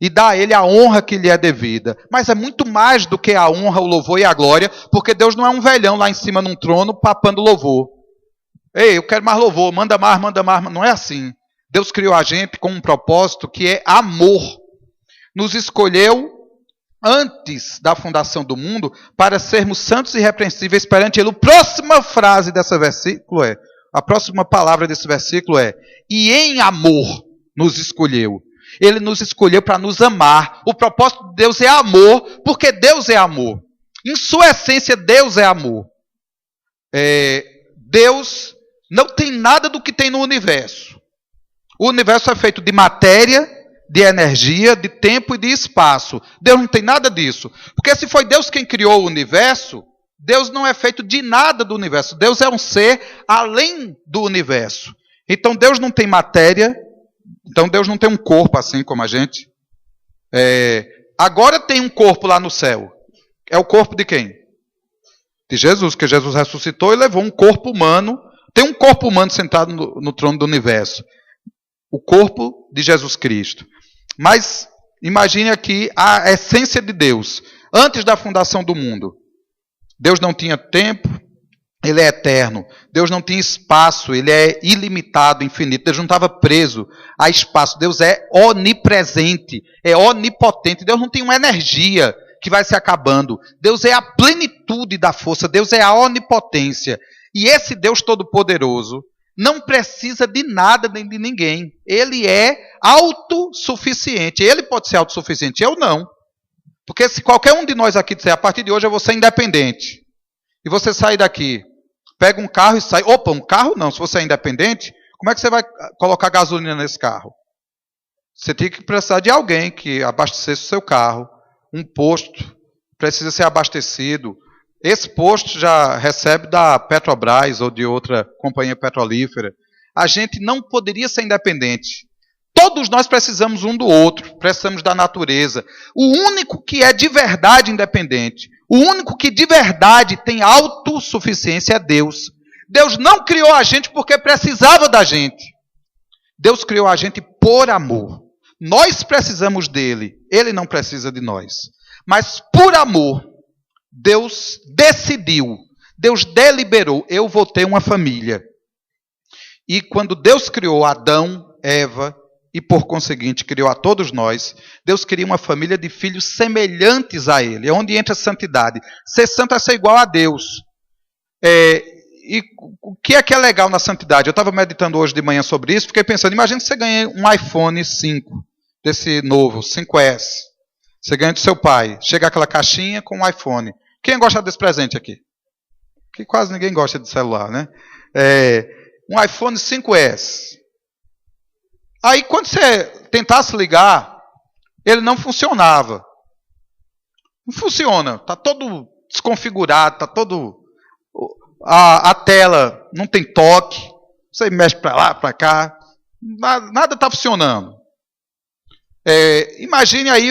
E dar a Ele a honra que Lhe é devida. Mas é muito mais do que a honra, o louvor e a glória, porque Deus não é um velhão lá em cima num trono papando louvor. Ei, eu quero mais louvor, manda mais, não é assim. Deus criou a gente com um propósito que é amor. Nos escolheu antes da fundação do mundo para sermos santos e irrepreensíveis perante Ele. A próxima frase desse versículo a próxima palavra desse versículo é: e em amor nos escolheu. Ele nos escolheu para nos amar. O propósito de Deus é amor, porque Deus é amor. Em sua essência, Deus é amor. Deus não tem nada do que tem no universo. O universo é feito de matéria, de energia, de tempo e de espaço. Deus não tem nada disso. Porque se foi Deus quem criou o universo, Deus não é feito de nada do universo. Deus é um ser além do universo. Então Deus não tem matéria, então Deus não tem um corpo assim como a gente. Agora tem um corpo lá no céu. É o corpo de quem? De Jesus, que Jesus ressuscitou e levou um corpo humano. Tem um corpo humano sentado no trono do universo. O corpo de Jesus Cristo. Mas imagine aqui a essência de Deus. Antes da fundação do mundo, Deus não tinha tempo, Ele é eterno. Deus não tinha espaço, Ele é ilimitado, infinito. Deus não estava preso a espaço. Deus é onipresente, é onipotente. Deus não tem uma energia que vai se acabando. Deus é a plenitude da força. Deus é a onipotência. E esse Deus Todo-Poderoso não precisa de nada nem de ninguém. Ele é autossuficiente. Ele pode ser autossuficiente, eu não. Porque se qualquer um de nós aqui disser, a partir de hoje eu vou ser independente, e você sair daqui, pega um carro e sai, opa, um carro não, se você é independente, como é que você vai colocar gasolina nesse carro? Você tem que precisar de alguém que abastecesse o seu carro, um posto precisa ser abastecido. Esse posto já recebe da Petrobras ou de outra companhia petrolífera. A gente não poderia ser independente. Todos nós precisamos um do outro, precisamos da natureza. O único que é de verdade independente, o único que de verdade tem autossuficiência é Deus. Deus não criou a gente porque precisava da gente. Deus criou a gente por amor. Nós precisamos dele, ele não precisa de nós. Mas por amor, Deus decidiu, Deus deliberou, eu vou ter uma família. E quando Deus criou Adão, Eva, e por conseguinte criou a todos nós, Deus queria uma família de filhos semelhantes a Ele. É onde entra a santidade. Ser santo é ser igual a Deus. E o que é legal na santidade? Eu estava meditando hoje de manhã sobre isso, fiquei pensando, imagina que você ganha um iPhone 5, desse novo, 5S. Você ganha do seu pai. Chega aquela caixinha com um iPhone. Quem gosta desse presente aqui? Que quase ninguém gosta de celular, né? Um iPhone 5S. Aí quando você tentasse ligar, ele não funcionava. Não funciona. Está todo desconfigurado, está todo... A tela não tem toque. Você mexe para lá, para cá. Nada está funcionando. Imagine aí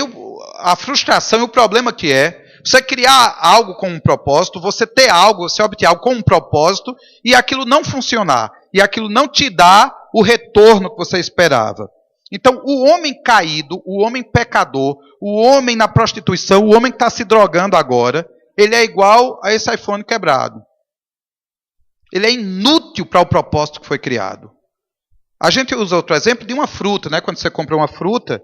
a frustração e o problema que é você criar algo com um propósito, você ter algo, você obter algo com um propósito e aquilo não funcionar. E aquilo não te dá o retorno que você esperava. Então, o homem caído, o homem pecador, o homem na prostituição, o homem que está se drogando agora, ele é igual a esse iPhone quebrado. Ele é inútil para o propósito que foi criado. A gente usa outro exemplo de uma fruta, né? Quando você compra uma fruta,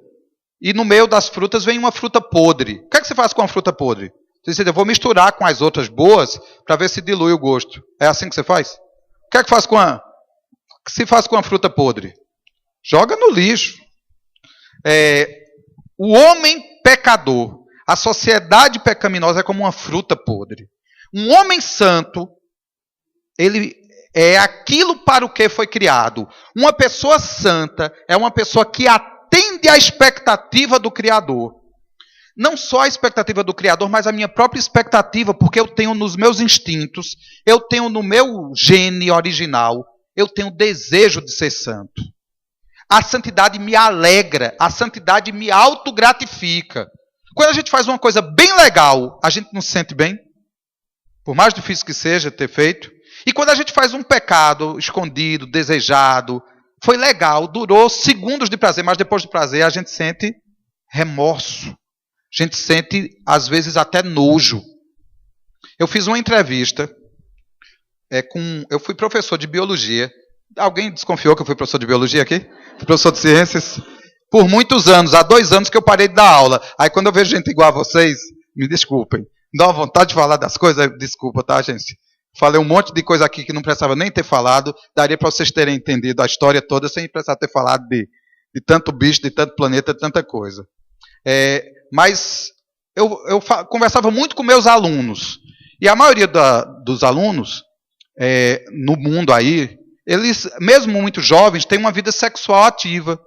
e no meio das frutas vem uma fruta podre. O que é que você faz com a fruta podre? Você diz, eu vou misturar com as outras boas para ver se dilui o gosto. É assim que você faz? O que é que faz com a... O que se faz com a fruta podre? Joga no lixo. O homem pecador, a sociedade pecaminosa é como uma fruta podre. Um homem santo, ele é aquilo para o que foi criado. Uma pessoa santa é uma pessoa que atende à expectativa do Criador. Não só a expectativa do Criador, mas a minha própria expectativa, porque eu tenho nos meus instintos, eu tenho no meu gene original, eu tenho desejo de ser santo. A santidade me alegra, a santidade me autogratifica. Quando a gente faz uma coisa bem legal, a gente não se sente bem? Por mais difícil que seja ter feito. E quando a gente faz um pecado escondido, desejado, foi legal, durou segundos de prazer, mas depois do prazer a gente sente remorso. A gente sente, às vezes, até nojo. Eu fiz uma entrevista eu fui professor de biologia. Alguém desconfiou que eu fui professor de biologia aqui? Fui professor de ciências por muitos anos. Há 2 anos que eu parei de dar aula. Aí quando eu vejo gente igual a vocês, me desculpem. Dá uma vontade de falar das coisas, desculpa, tá, gente? Falei um monte de coisa aqui que não precisava nem ter falado. Daria para vocês terem entendido a história toda sem precisar ter falado de tanto bicho, de tanto planeta, de tanta coisa. Mas eu conversava muito com meus alunos. E a maioria dos alunos, no mundo aí, eles, mesmo muito jovens, têm uma vida sexual ativa.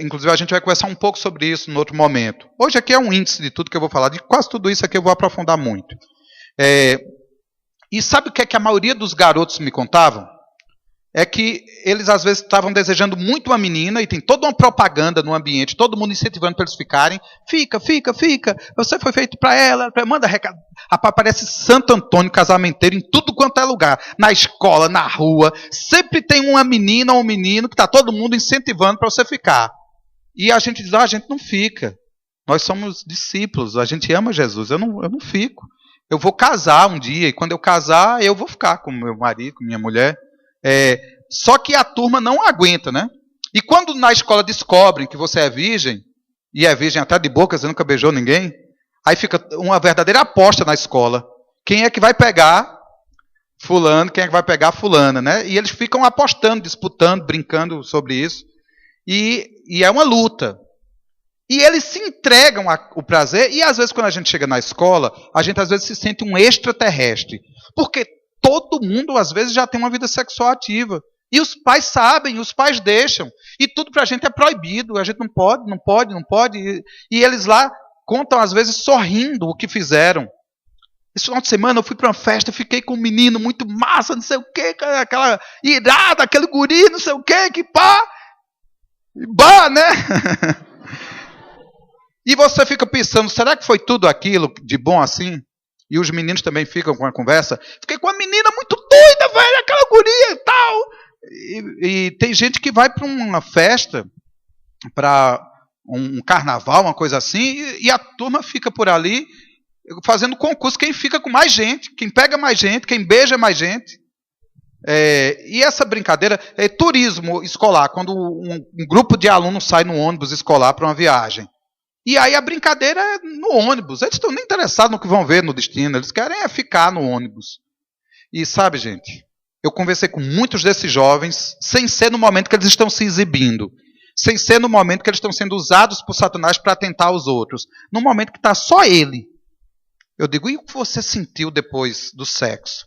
Inclusive, a gente vai conversar um pouco sobre isso no outro momento. Hoje aqui é um índice de tudo que eu vou falar. De quase tudo isso aqui eu vou aprofundar muito. E sabe o que é que a maioria dos garotos me contavam? É que eles às vezes estavam desejando muito uma menina e tem toda uma propaganda no ambiente, todo mundo incentivando para eles ficarem. Fica, você foi feito para ela, manda recado. Aparece Santo Antônio casamenteiro em tudo quanto é lugar, na escola, na rua. Sempre tem uma menina ou um menino que está todo mundo incentivando para você ficar. E a gente diz, a gente não fica. Nós somos discípulos, a gente ama Jesus, eu não fico. Eu vou casar um dia e quando eu casar eu vou ficar com meu marido, com minha mulher. Só que a turma não aguenta, né? E quando na escola descobrem que você é virgem, e é virgem até de boca, você nunca beijou ninguém, aí fica uma verdadeira aposta na escola. Quem é que vai pegar fulano, quem é que vai pegar fulana, né? E eles ficam apostando, disputando, brincando sobre isso. E é uma luta. E eles se entregam ao prazer, e às vezes quando a gente chega na escola, a gente às vezes se sente um extraterrestre. Porque todo mundo, às vezes, já tem uma vida sexual ativa. E os pais sabem, os pais deixam. E tudo pra gente é proibido. A gente não pode. E eles lá contam, às vezes, sorrindo o que fizeram. Esse final de semana eu fui pra uma festa, fiquei com um menino muito massa, não sei o quê, aquela irada, aquele guri, não sei o quê, que pá. Bah, né? E você fica pensando, será que foi tudo aquilo de bom assim? E os meninos também ficam com a conversa. Fiquei com uma menina muito doida, velho, aquela guria e tal. E tem gente que vai para uma festa, para um carnaval, uma coisa assim, e a turma fica por ali fazendo concurso. Quem fica com mais gente, quem pega mais gente, quem beija mais gente. E essa brincadeira é turismo escolar, quando um grupo de alunos sai no ônibus escolar para uma viagem. E aí a brincadeira é no ônibus. Eles estão nem interessados no que vão ver no destino. Eles querem ficar no ônibus. E sabe, gente, eu conversei com muitos desses jovens, sem ser no momento que eles estão se exibindo. Sem ser no momento que eles estão sendo usados por Satanás para tentar os outros. No momento que está só ele. Eu digo, e o que você sentiu depois do sexo?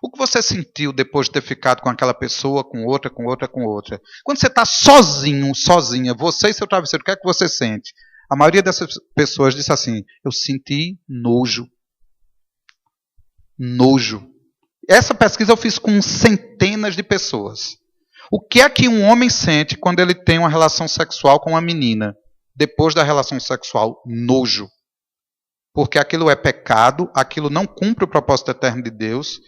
O que você sentiu depois de ter ficado com aquela pessoa, com outra? Quando você está sozinho, sozinha, você e seu travesseiro, o que é que você sente? A maioria dessas pessoas disse assim, eu senti nojo. Nojo. Essa pesquisa eu fiz com centenas de pessoas. O que é que um homem sente quando ele tem uma relação sexual com uma menina? Depois da relação sexual, nojo. Porque aquilo é pecado, aquilo não cumpre o propósito eterno de Deus.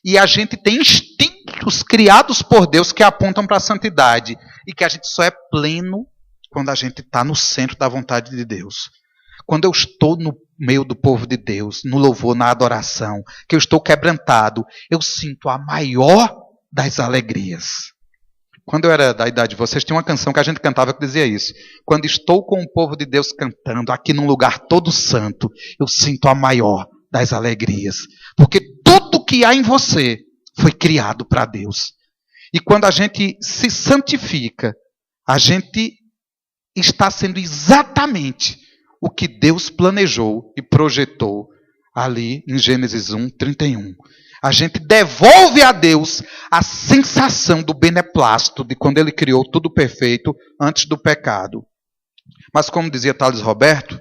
E a gente tem instintos criados por Deus que apontam para a santidade. E que a gente só é pleno quando a gente está no centro da vontade de Deus. Quando eu estou no meio do povo de Deus, no louvor, na adoração, que eu estou quebrantado, eu sinto a maior das alegrias. Quando eu era da idade de vocês, tinha uma canção que a gente cantava que dizia isso. Quando estou com o povo de Deus cantando, aqui num lugar todo santo, eu sinto a maior das alegrias. Porque tudo que há em você foi criado para Deus. E quando a gente se santifica, a gente está sendo exatamente o que Deus planejou e projetou ali em Gênesis 1:31. A gente devolve a Deus a sensação do beneplácito de quando Ele criou tudo perfeito antes do pecado. Mas como dizia Thales Roberto,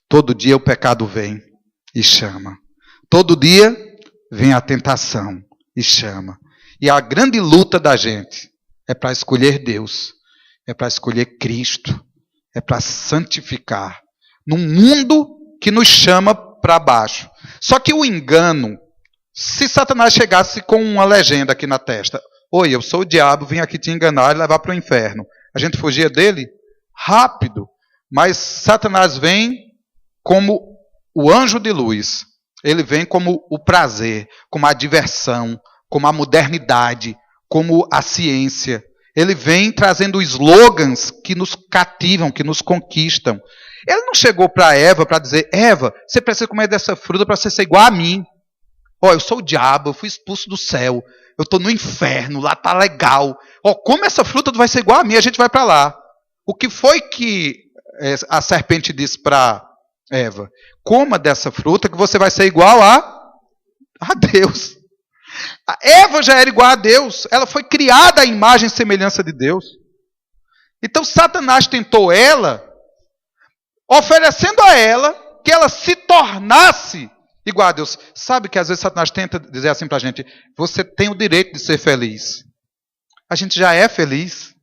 todo dia o pecado vem e chama. Todo dia vem a tentação e chama. E a grande luta da gente é para escolher Deus, é para escolher Cristo, é para santificar. Num mundo que nos chama para baixo. Só que o engano, se Satanás chegasse com uma legenda aqui na testa, oi, eu sou o diabo, vim aqui te enganar e levar para o inferno. A gente fugia dele? Rápido. Mas Satanás vem como o anjo de luz. Ele vem como o prazer, como a diversão, como a modernidade, como a ciência. Ele vem trazendo slogans que nos cativam, que nos conquistam. Ele não chegou para Eva para dizer, Eva, você precisa comer dessa fruta para você ser igual a mim. Eu sou o diabo, eu fui expulso do céu, eu estou no inferno, lá está legal. Come essa fruta, tu vai ser igual a mim, a gente vai para lá. O que foi que a serpente disse para Eva? Coma dessa fruta que você vai ser igual a Deus. A Eva já era igual a Deus, ela foi criada à imagem e semelhança de Deus. Então Satanás tentou ela, oferecendo a ela que ela se tornasse igual a Deus. Sabe que às vezes Satanás tenta dizer assim para a gente: você tem o direito de ser feliz. A gente já é feliz.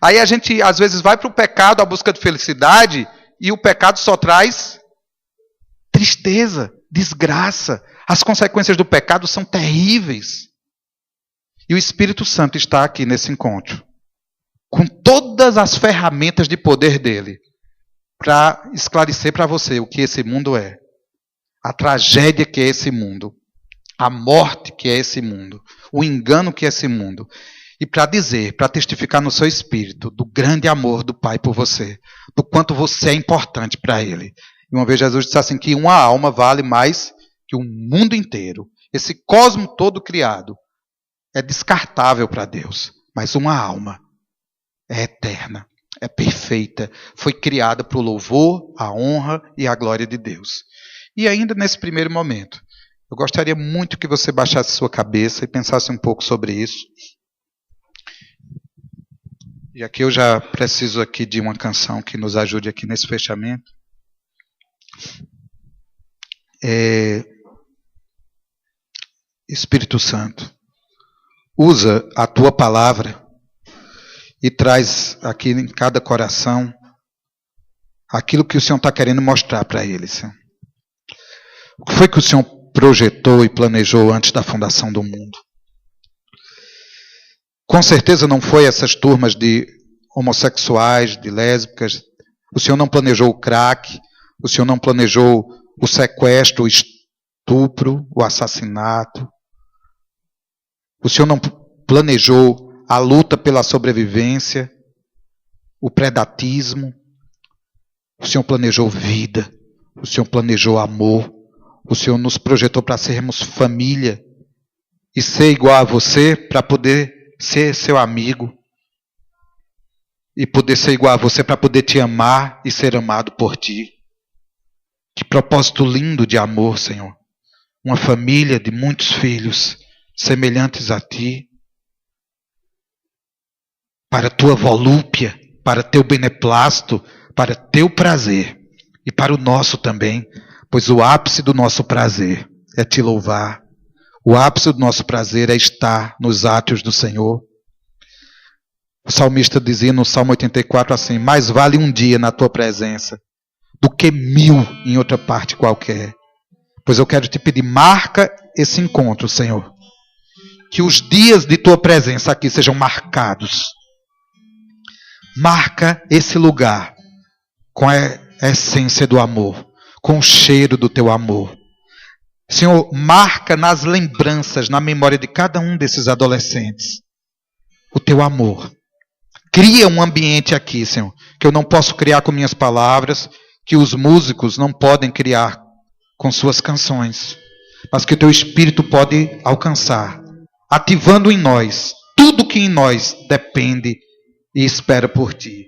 Aí a gente às vezes vai para o pecado à busca de felicidade, e o pecado só traz tristeza, desgraça. As consequências do pecado são terríveis. E o Espírito Santo está aqui nesse encontro, com todas as ferramentas de poder dele, para esclarecer para você o que esse mundo é, a tragédia que é esse mundo, a morte que é esse mundo, o engano que é esse mundo, e para dizer, para testificar no seu espírito do grande amor do Pai por você, do quanto você é importante para Ele. E uma vez Jesus disse assim, que uma alma vale mais que o mundo inteiro. Esse cosmo todo criado é descartável para Deus, mas uma alma é eterna, é perfeita, foi criada para o louvor, a honra e a glória de Deus. E ainda nesse primeiro momento, eu gostaria muito que você baixasse sua cabeça e pensasse um pouco sobre isso. E aqui eu já preciso aqui de uma canção que nos ajude aqui nesse fechamento. Espírito Santo, usa a tua palavra e traz aqui em cada coração aquilo que o Senhor está querendo mostrar para eles, Senhor. O que foi que o Senhor projetou e planejou antes da fundação do mundo? Com certeza não foi essas turmas de homossexuais, de lésbicas. O Senhor não planejou o crack, o Senhor não planejou o sequestro, o estupro, o assassinato. O Senhor não planejou a luta pela sobrevivência, o predatismo. O Senhor planejou vida, o Senhor planejou amor. O Senhor nos projetou para sermos família e ser igual a você, para poder ser seu amigo. E poder ser igual a você para poder te amar e ser amado por ti. Que propósito lindo de amor, Senhor. Uma família de muitos filhos semelhantes a ti. Para tua volúpia, para teu beneplácito, para teu prazer. E para o nosso também. Pois o ápice do nosso prazer é te louvar. O ápice do nosso prazer é estar nos átrios do Senhor. O salmista dizia no Salmo 84 assim: mais vale um dia na tua presença do que 1000 em outra parte qualquer. Pois eu quero te pedir, marca esse encontro, Senhor. Que os dias de tua presença aqui sejam marcados. Marca esse lugar com a essência do amor, com o cheiro do teu amor. Senhor, marca nas lembranças, na memória de cada um desses adolescentes, o teu amor. Cria um ambiente aqui, Senhor, que eu não posso criar com minhas palavras, que os músicos não podem criar com suas canções, mas que o teu Espírito pode alcançar, ativando em nós tudo que em nós depende e espera por ti.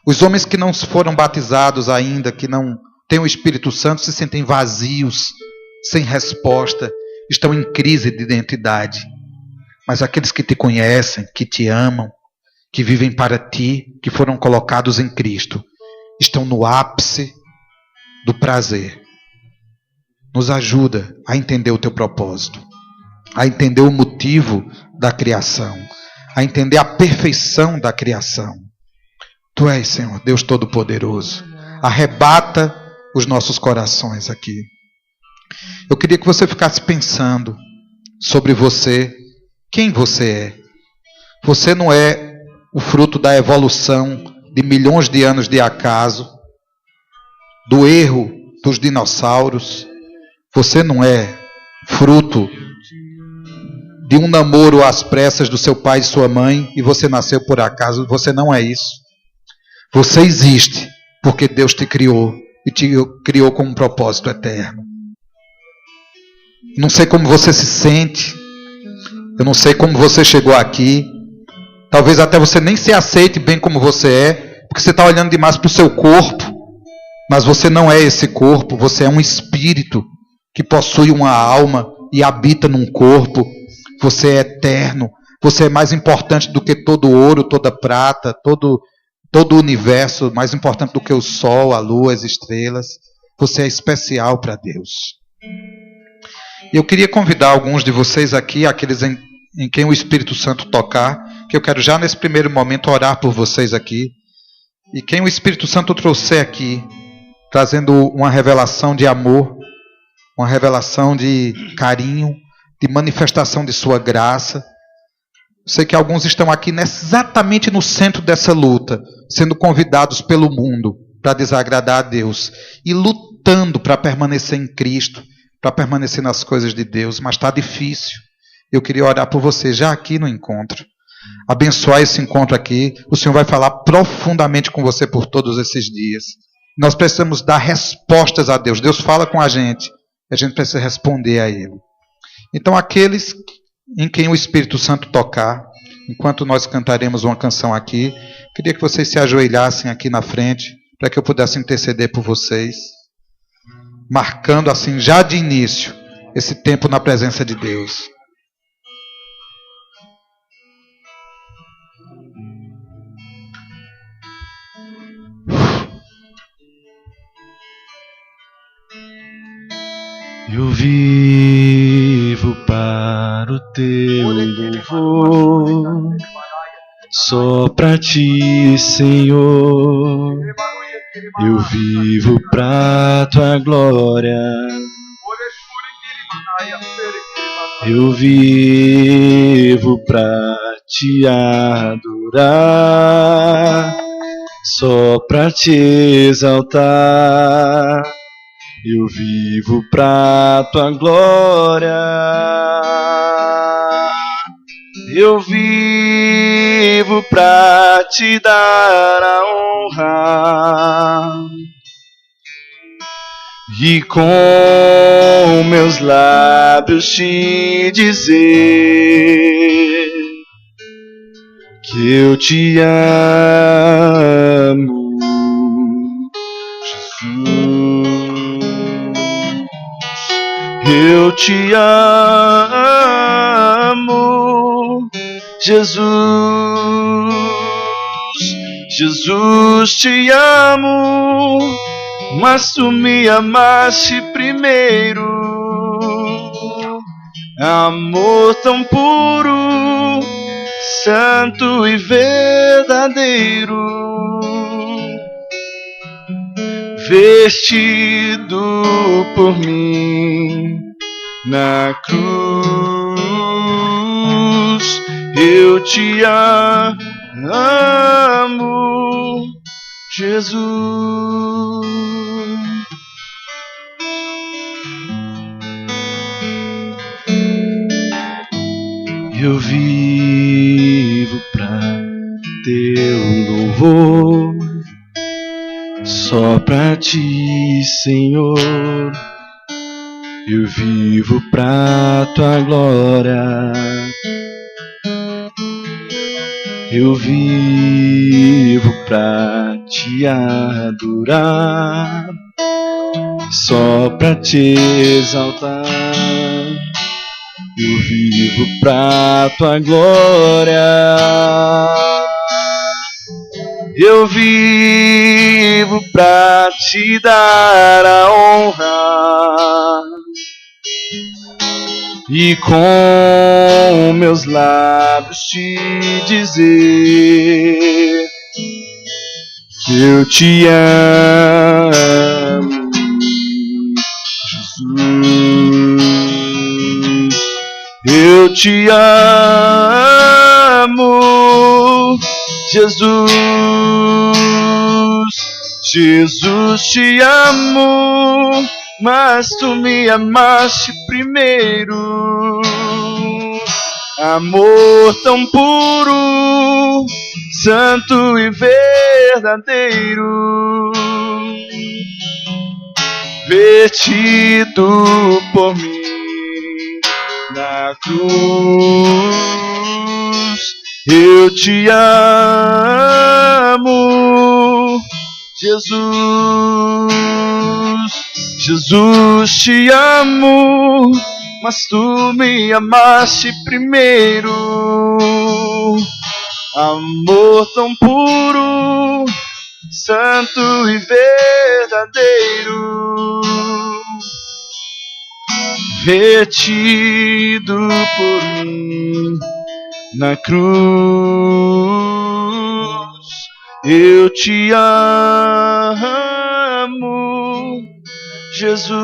Os homens que não foram batizados ainda, que não têm o Espírito Santo, se sentem vazios, sem resposta, estão em crise de identidade. Mas aqueles que te conhecem, que te amam, que vivem para ti, que foram colocados em Cristo, estão no ápice do prazer. Nos ajuda a entender o teu propósito, a entender o motivo da criação, a entender a perfeição da criação. Tu és, Senhor, Deus Todo-Poderoso. Arrebata os nossos corações aqui. Eu queria que você ficasse pensando sobre você, quem você é. Você não é o fruto da evolução de milhões de anos de acaso, do erro dos dinossauros. Você não é fruto de um namoro às pressas do seu pai e sua mãe e você nasceu por acaso. Você não é isso. Você existe porque Deus te criou e te criou com um propósito eterno. Não sei como você se sente. Eu não sei como você chegou aqui. Talvez até você nem se aceite bem como você é, porque você está olhando demais para o seu corpo. Mas você não é esse corpo. Você é um espírito que possui uma alma e habita num corpo. Você é eterno. Você é mais importante do que todo ouro, toda prata, todo o universo, mais importante do que o sol, a lua, as estrelas. Você é especial para Deus. E eu queria convidar alguns de vocês aqui, aqueles em quem o Espírito Santo tocar, que eu quero já nesse primeiro momento orar por vocês aqui. E quem o Espírito Santo trouxer aqui, trazendo uma revelação de amor, uma revelação de carinho, de manifestação de sua graça. Sei que alguns estão aqui exatamente no centro dessa luta, sendo convidados pelo mundo para desagradar a Deus e lutando para permanecer em Cristo, para permanecer nas coisas de Deus, mas está difícil. Eu queria orar por você já aqui no encontro, abençoar esse encontro aqui. O Senhor vai falar profundamente com você por todos esses dias. Nós precisamos dar respostas a Deus. Deus fala com a gente precisa responder a Ele. Então, aqueles em quem o Espírito Santo tocar, enquanto nós cantaremos uma canção aqui, queria que vocês se ajoelhassem aqui na frente, para que eu pudesse interceder por vocês, marcando assim, já de início, esse tempo na presença de Deus. Eu vivo para o teu louvor, só para ti, Senhor. Eu vivo para tua glória. Eu vivo para te adorar, só para te exaltar. Eu vivo pra tua glória. Eu vivo pra te dar a honra. E com meus lábios te dizer que eu te amo, Jesus. Eu te amo, Jesus. Jesus, te amo, mas tu me amaste primeiro. Amor tão puro, santo e verdadeiro, vestido por mim na cruz. Eu te amo, Jesus. Eu vivo pra teu louvor, só pra ti, Senhor. Eu vivo pra tua glória. Eu vivo pra te adorar, só pra te exaltar. Eu vivo pra tua glória. Eu vivo pra te dar a honra. E com meus lábios te dizer que eu te amo, Jesus. Eu te amo, Jesus. Jesus, te amo, mas tu me amaste primeiro. Amor tão puro, santo e verdadeiro, vestido por mim na cruz. Eu te amo, Jesus. Jesus, te amo, mas tu me amaste primeiro. Amor tão puro, santo e verdadeiro, vertido por mim na cruz. Eu te amo, Jesus,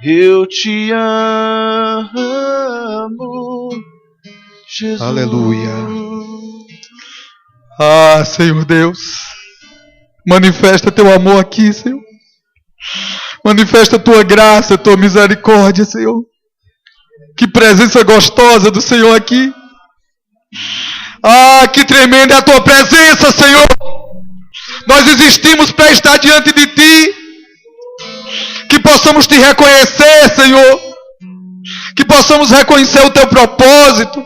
eu te amo, Jesus. Aleluia. Ah, Senhor Deus, manifesta teu amor aqui, Senhor. Manifesta a tua graça, a tua misericórdia, Senhor. Que presença gostosa do Senhor aqui. Ah, que tremenda é a tua presença, Senhor. Nós existimos para estar diante de ti. Que possamos te reconhecer, Senhor. Que possamos reconhecer o teu propósito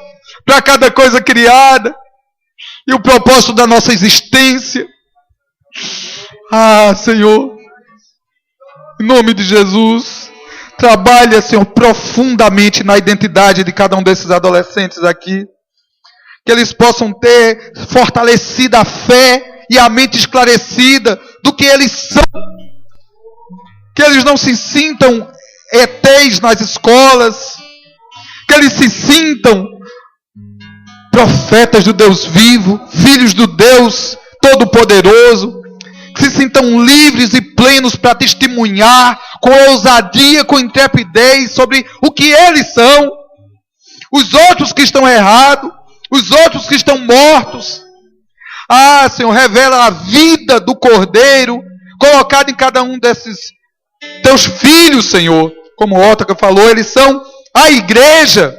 para cada coisa criada. E o propósito da nossa existência. Ah, Senhor. Em nome de Jesus. Trabalha, Senhor, profundamente na identidade de cada um desses adolescentes aqui. Que eles possam ter fortalecida a fé e a mente esclarecida do que eles são. Que eles não se sintam ETs nas escolas. Que eles se sintam profetas do Deus vivo, filhos do Deus Todo-Poderoso. Que se sintam livres e plenos para testemunhar com ousadia, com intrepidez sobre o que eles são. Os outros que estão errados, os outros que estão mortos. Ah, Senhor, revela a vida do Cordeiro colocado em cada um desses teus filhos, Senhor. Como o Otto falou, eles são a igreja.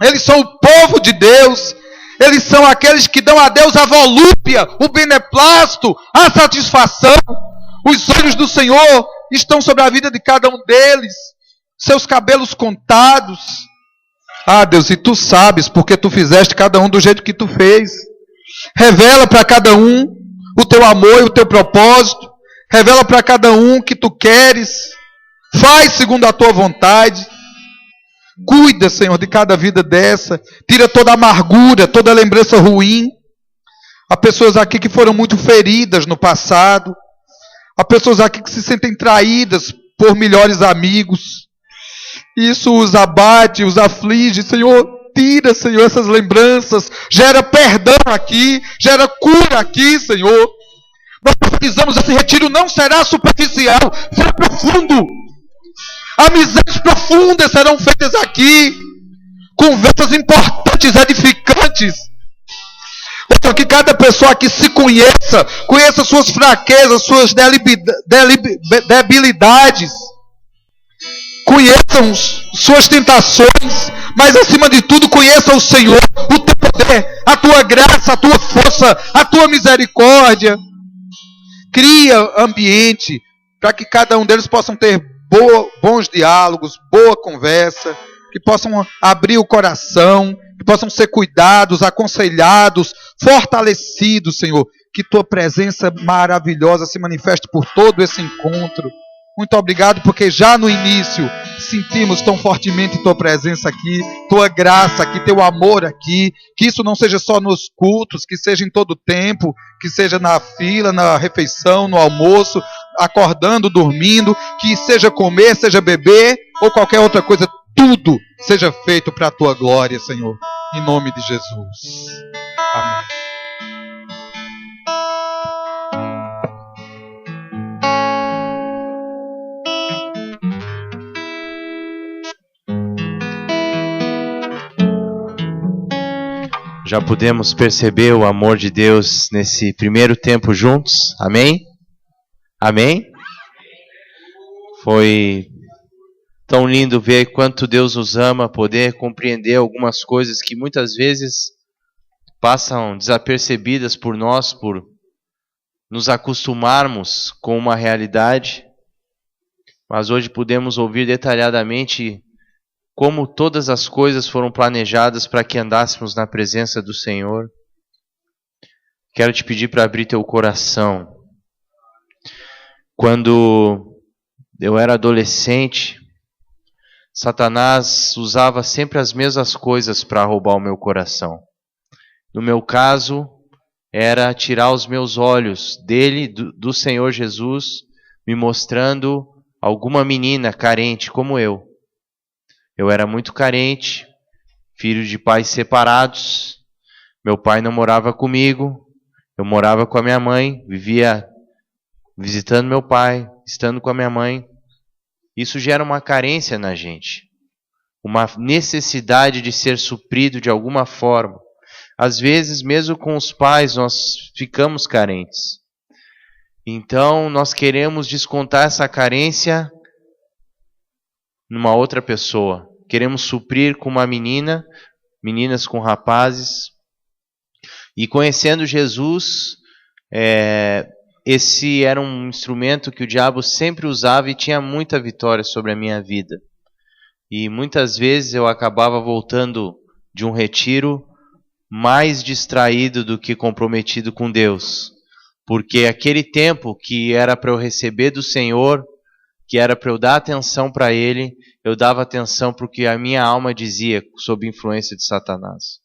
Eles são o povo de Deus. Eles são aqueles que dão a Deus a volúpia, o beneplácito, a satisfação. Os olhos do Senhor estão sobre a vida de cada um deles. Seus cabelos contados. Ah, Deus, e tu sabes porque tu fizeste cada um do jeito que tu fez. Revela para cada um o teu amor e o teu propósito. Revela para cada um o que tu queres. Faz segundo a tua vontade. Cuida, Senhor, de cada vida dessa. Tira toda a amargura, toda a lembrança ruim. Há pessoas aqui que foram muito feridas no passado. Há pessoas aqui que se sentem traídas por melhores amigos. Isso os abate, os aflige. Senhor, tira, Senhor, essas lembranças. Gera perdão aqui. Gera cura aqui, Senhor. Nós precisamos, esse retiro não será superficial. Será profundo. Amizades profundas serão feitas aqui. Conversas importantes, edificantes. Para que cada pessoa aqui se conheça. Conheça suas fraquezas, suas debilidades. Conheçam suas tentações. Mas acima de tudo, conheça o Senhor. O teu poder, a tua graça, a tua força, a tua misericórdia. Cria ambiente para que cada um deles possam ter bons diálogos, boa conversa, que possam abrir o coração, que possam ser cuidados, aconselhados, fortalecidos, Senhor. Que tua presença maravilhosa se manifeste por todo esse encontro. Muito obrigado, porque já no início sentimos tão fortemente tua presença aqui, tua graça aqui, teu amor aqui. Que isso não seja só nos cultos, que seja em todo o tempo, que seja na fila, na refeição, no almoço, acordando, dormindo, que seja comer, seja beber ou qualquer outra coisa, tudo seja feito para a tua glória, Senhor, em nome de Jesus. Amém. Já pudemos perceber o amor de Deus nesse primeiro tempo juntos, amém? Amém? Foi tão lindo ver quanto Deus nos ama, poder compreender algumas coisas que muitas vezes passam desapercebidas por nós, por nos acostumarmos com uma realidade. Mas hoje pudemos ouvir detalhadamente como todas as coisas foram planejadas para que andássemos na presença do Senhor. Quero te pedir para abrir teu coração. Quando eu era adolescente, Satanás usava sempre as mesmas coisas para roubar o meu coração. No meu caso, era tirar os meus olhos dele, do Senhor Jesus, me mostrando alguma menina carente como eu. Eu era muito carente, filho de pais separados, meu pai não morava comigo, eu morava com a minha mãe, vivia visitando meu pai, estando com a minha mãe. Isso gera uma carência na gente, uma necessidade de ser suprido de alguma forma. Às vezes, mesmo com os pais, nós ficamos carentes. Então, nós queremos descontar essa carência numa outra pessoa. Queremos suprir com uma menina, meninas com rapazes. E conhecendo Jesus, esse era um instrumento que o diabo sempre usava e tinha muita vitória sobre a minha vida. E muitas vezes eu acabava voltando de um retiro mais distraído do que comprometido com Deus. Porque aquele tempo que era para eu receber do Senhor, que era para eu dar atenção para Ele, eu dava atenção para o que a minha alma dizia sob influência de Satanás.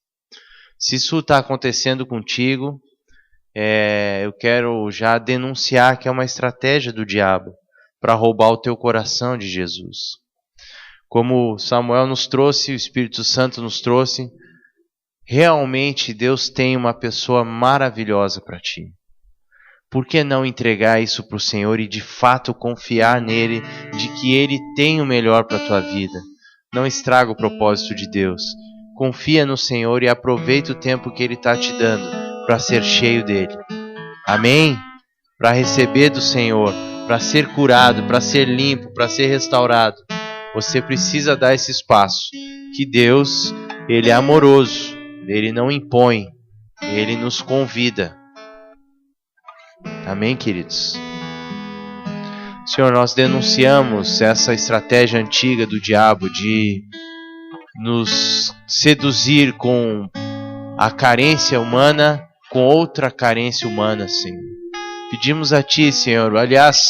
Se isso está acontecendo contigo, eu quero já denunciar que é uma estratégia do diabo para roubar o teu coração de Jesus. Como Samuel nos trouxe, o Espírito Santo nos trouxe, realmente Deus tem uma pessoa maravilhosa para ti. Por que não entregar isso para o Senhor e de fato confiar nele, de que Ele tem o melhor para a tua vida? Não estraga o propósito de Deus. Confia no Senhor e aproveita o tempo que Ele está te dando para ser cheio dele. Amém? Para receber do Senhor, para ser curado, para ser limpo, para ser restaurado. Você precisa dar esse espaço. Que Deus, Ele é amoroso, Ele não impõe, Ele nos convida. Amém, queridos? Senhor, nós denunciamos essa estratégia antiga do diabo de nos seduzir com a carência humana, com outra carência humana, Senhor. Pedimos a Ti, Senhor. Aliás,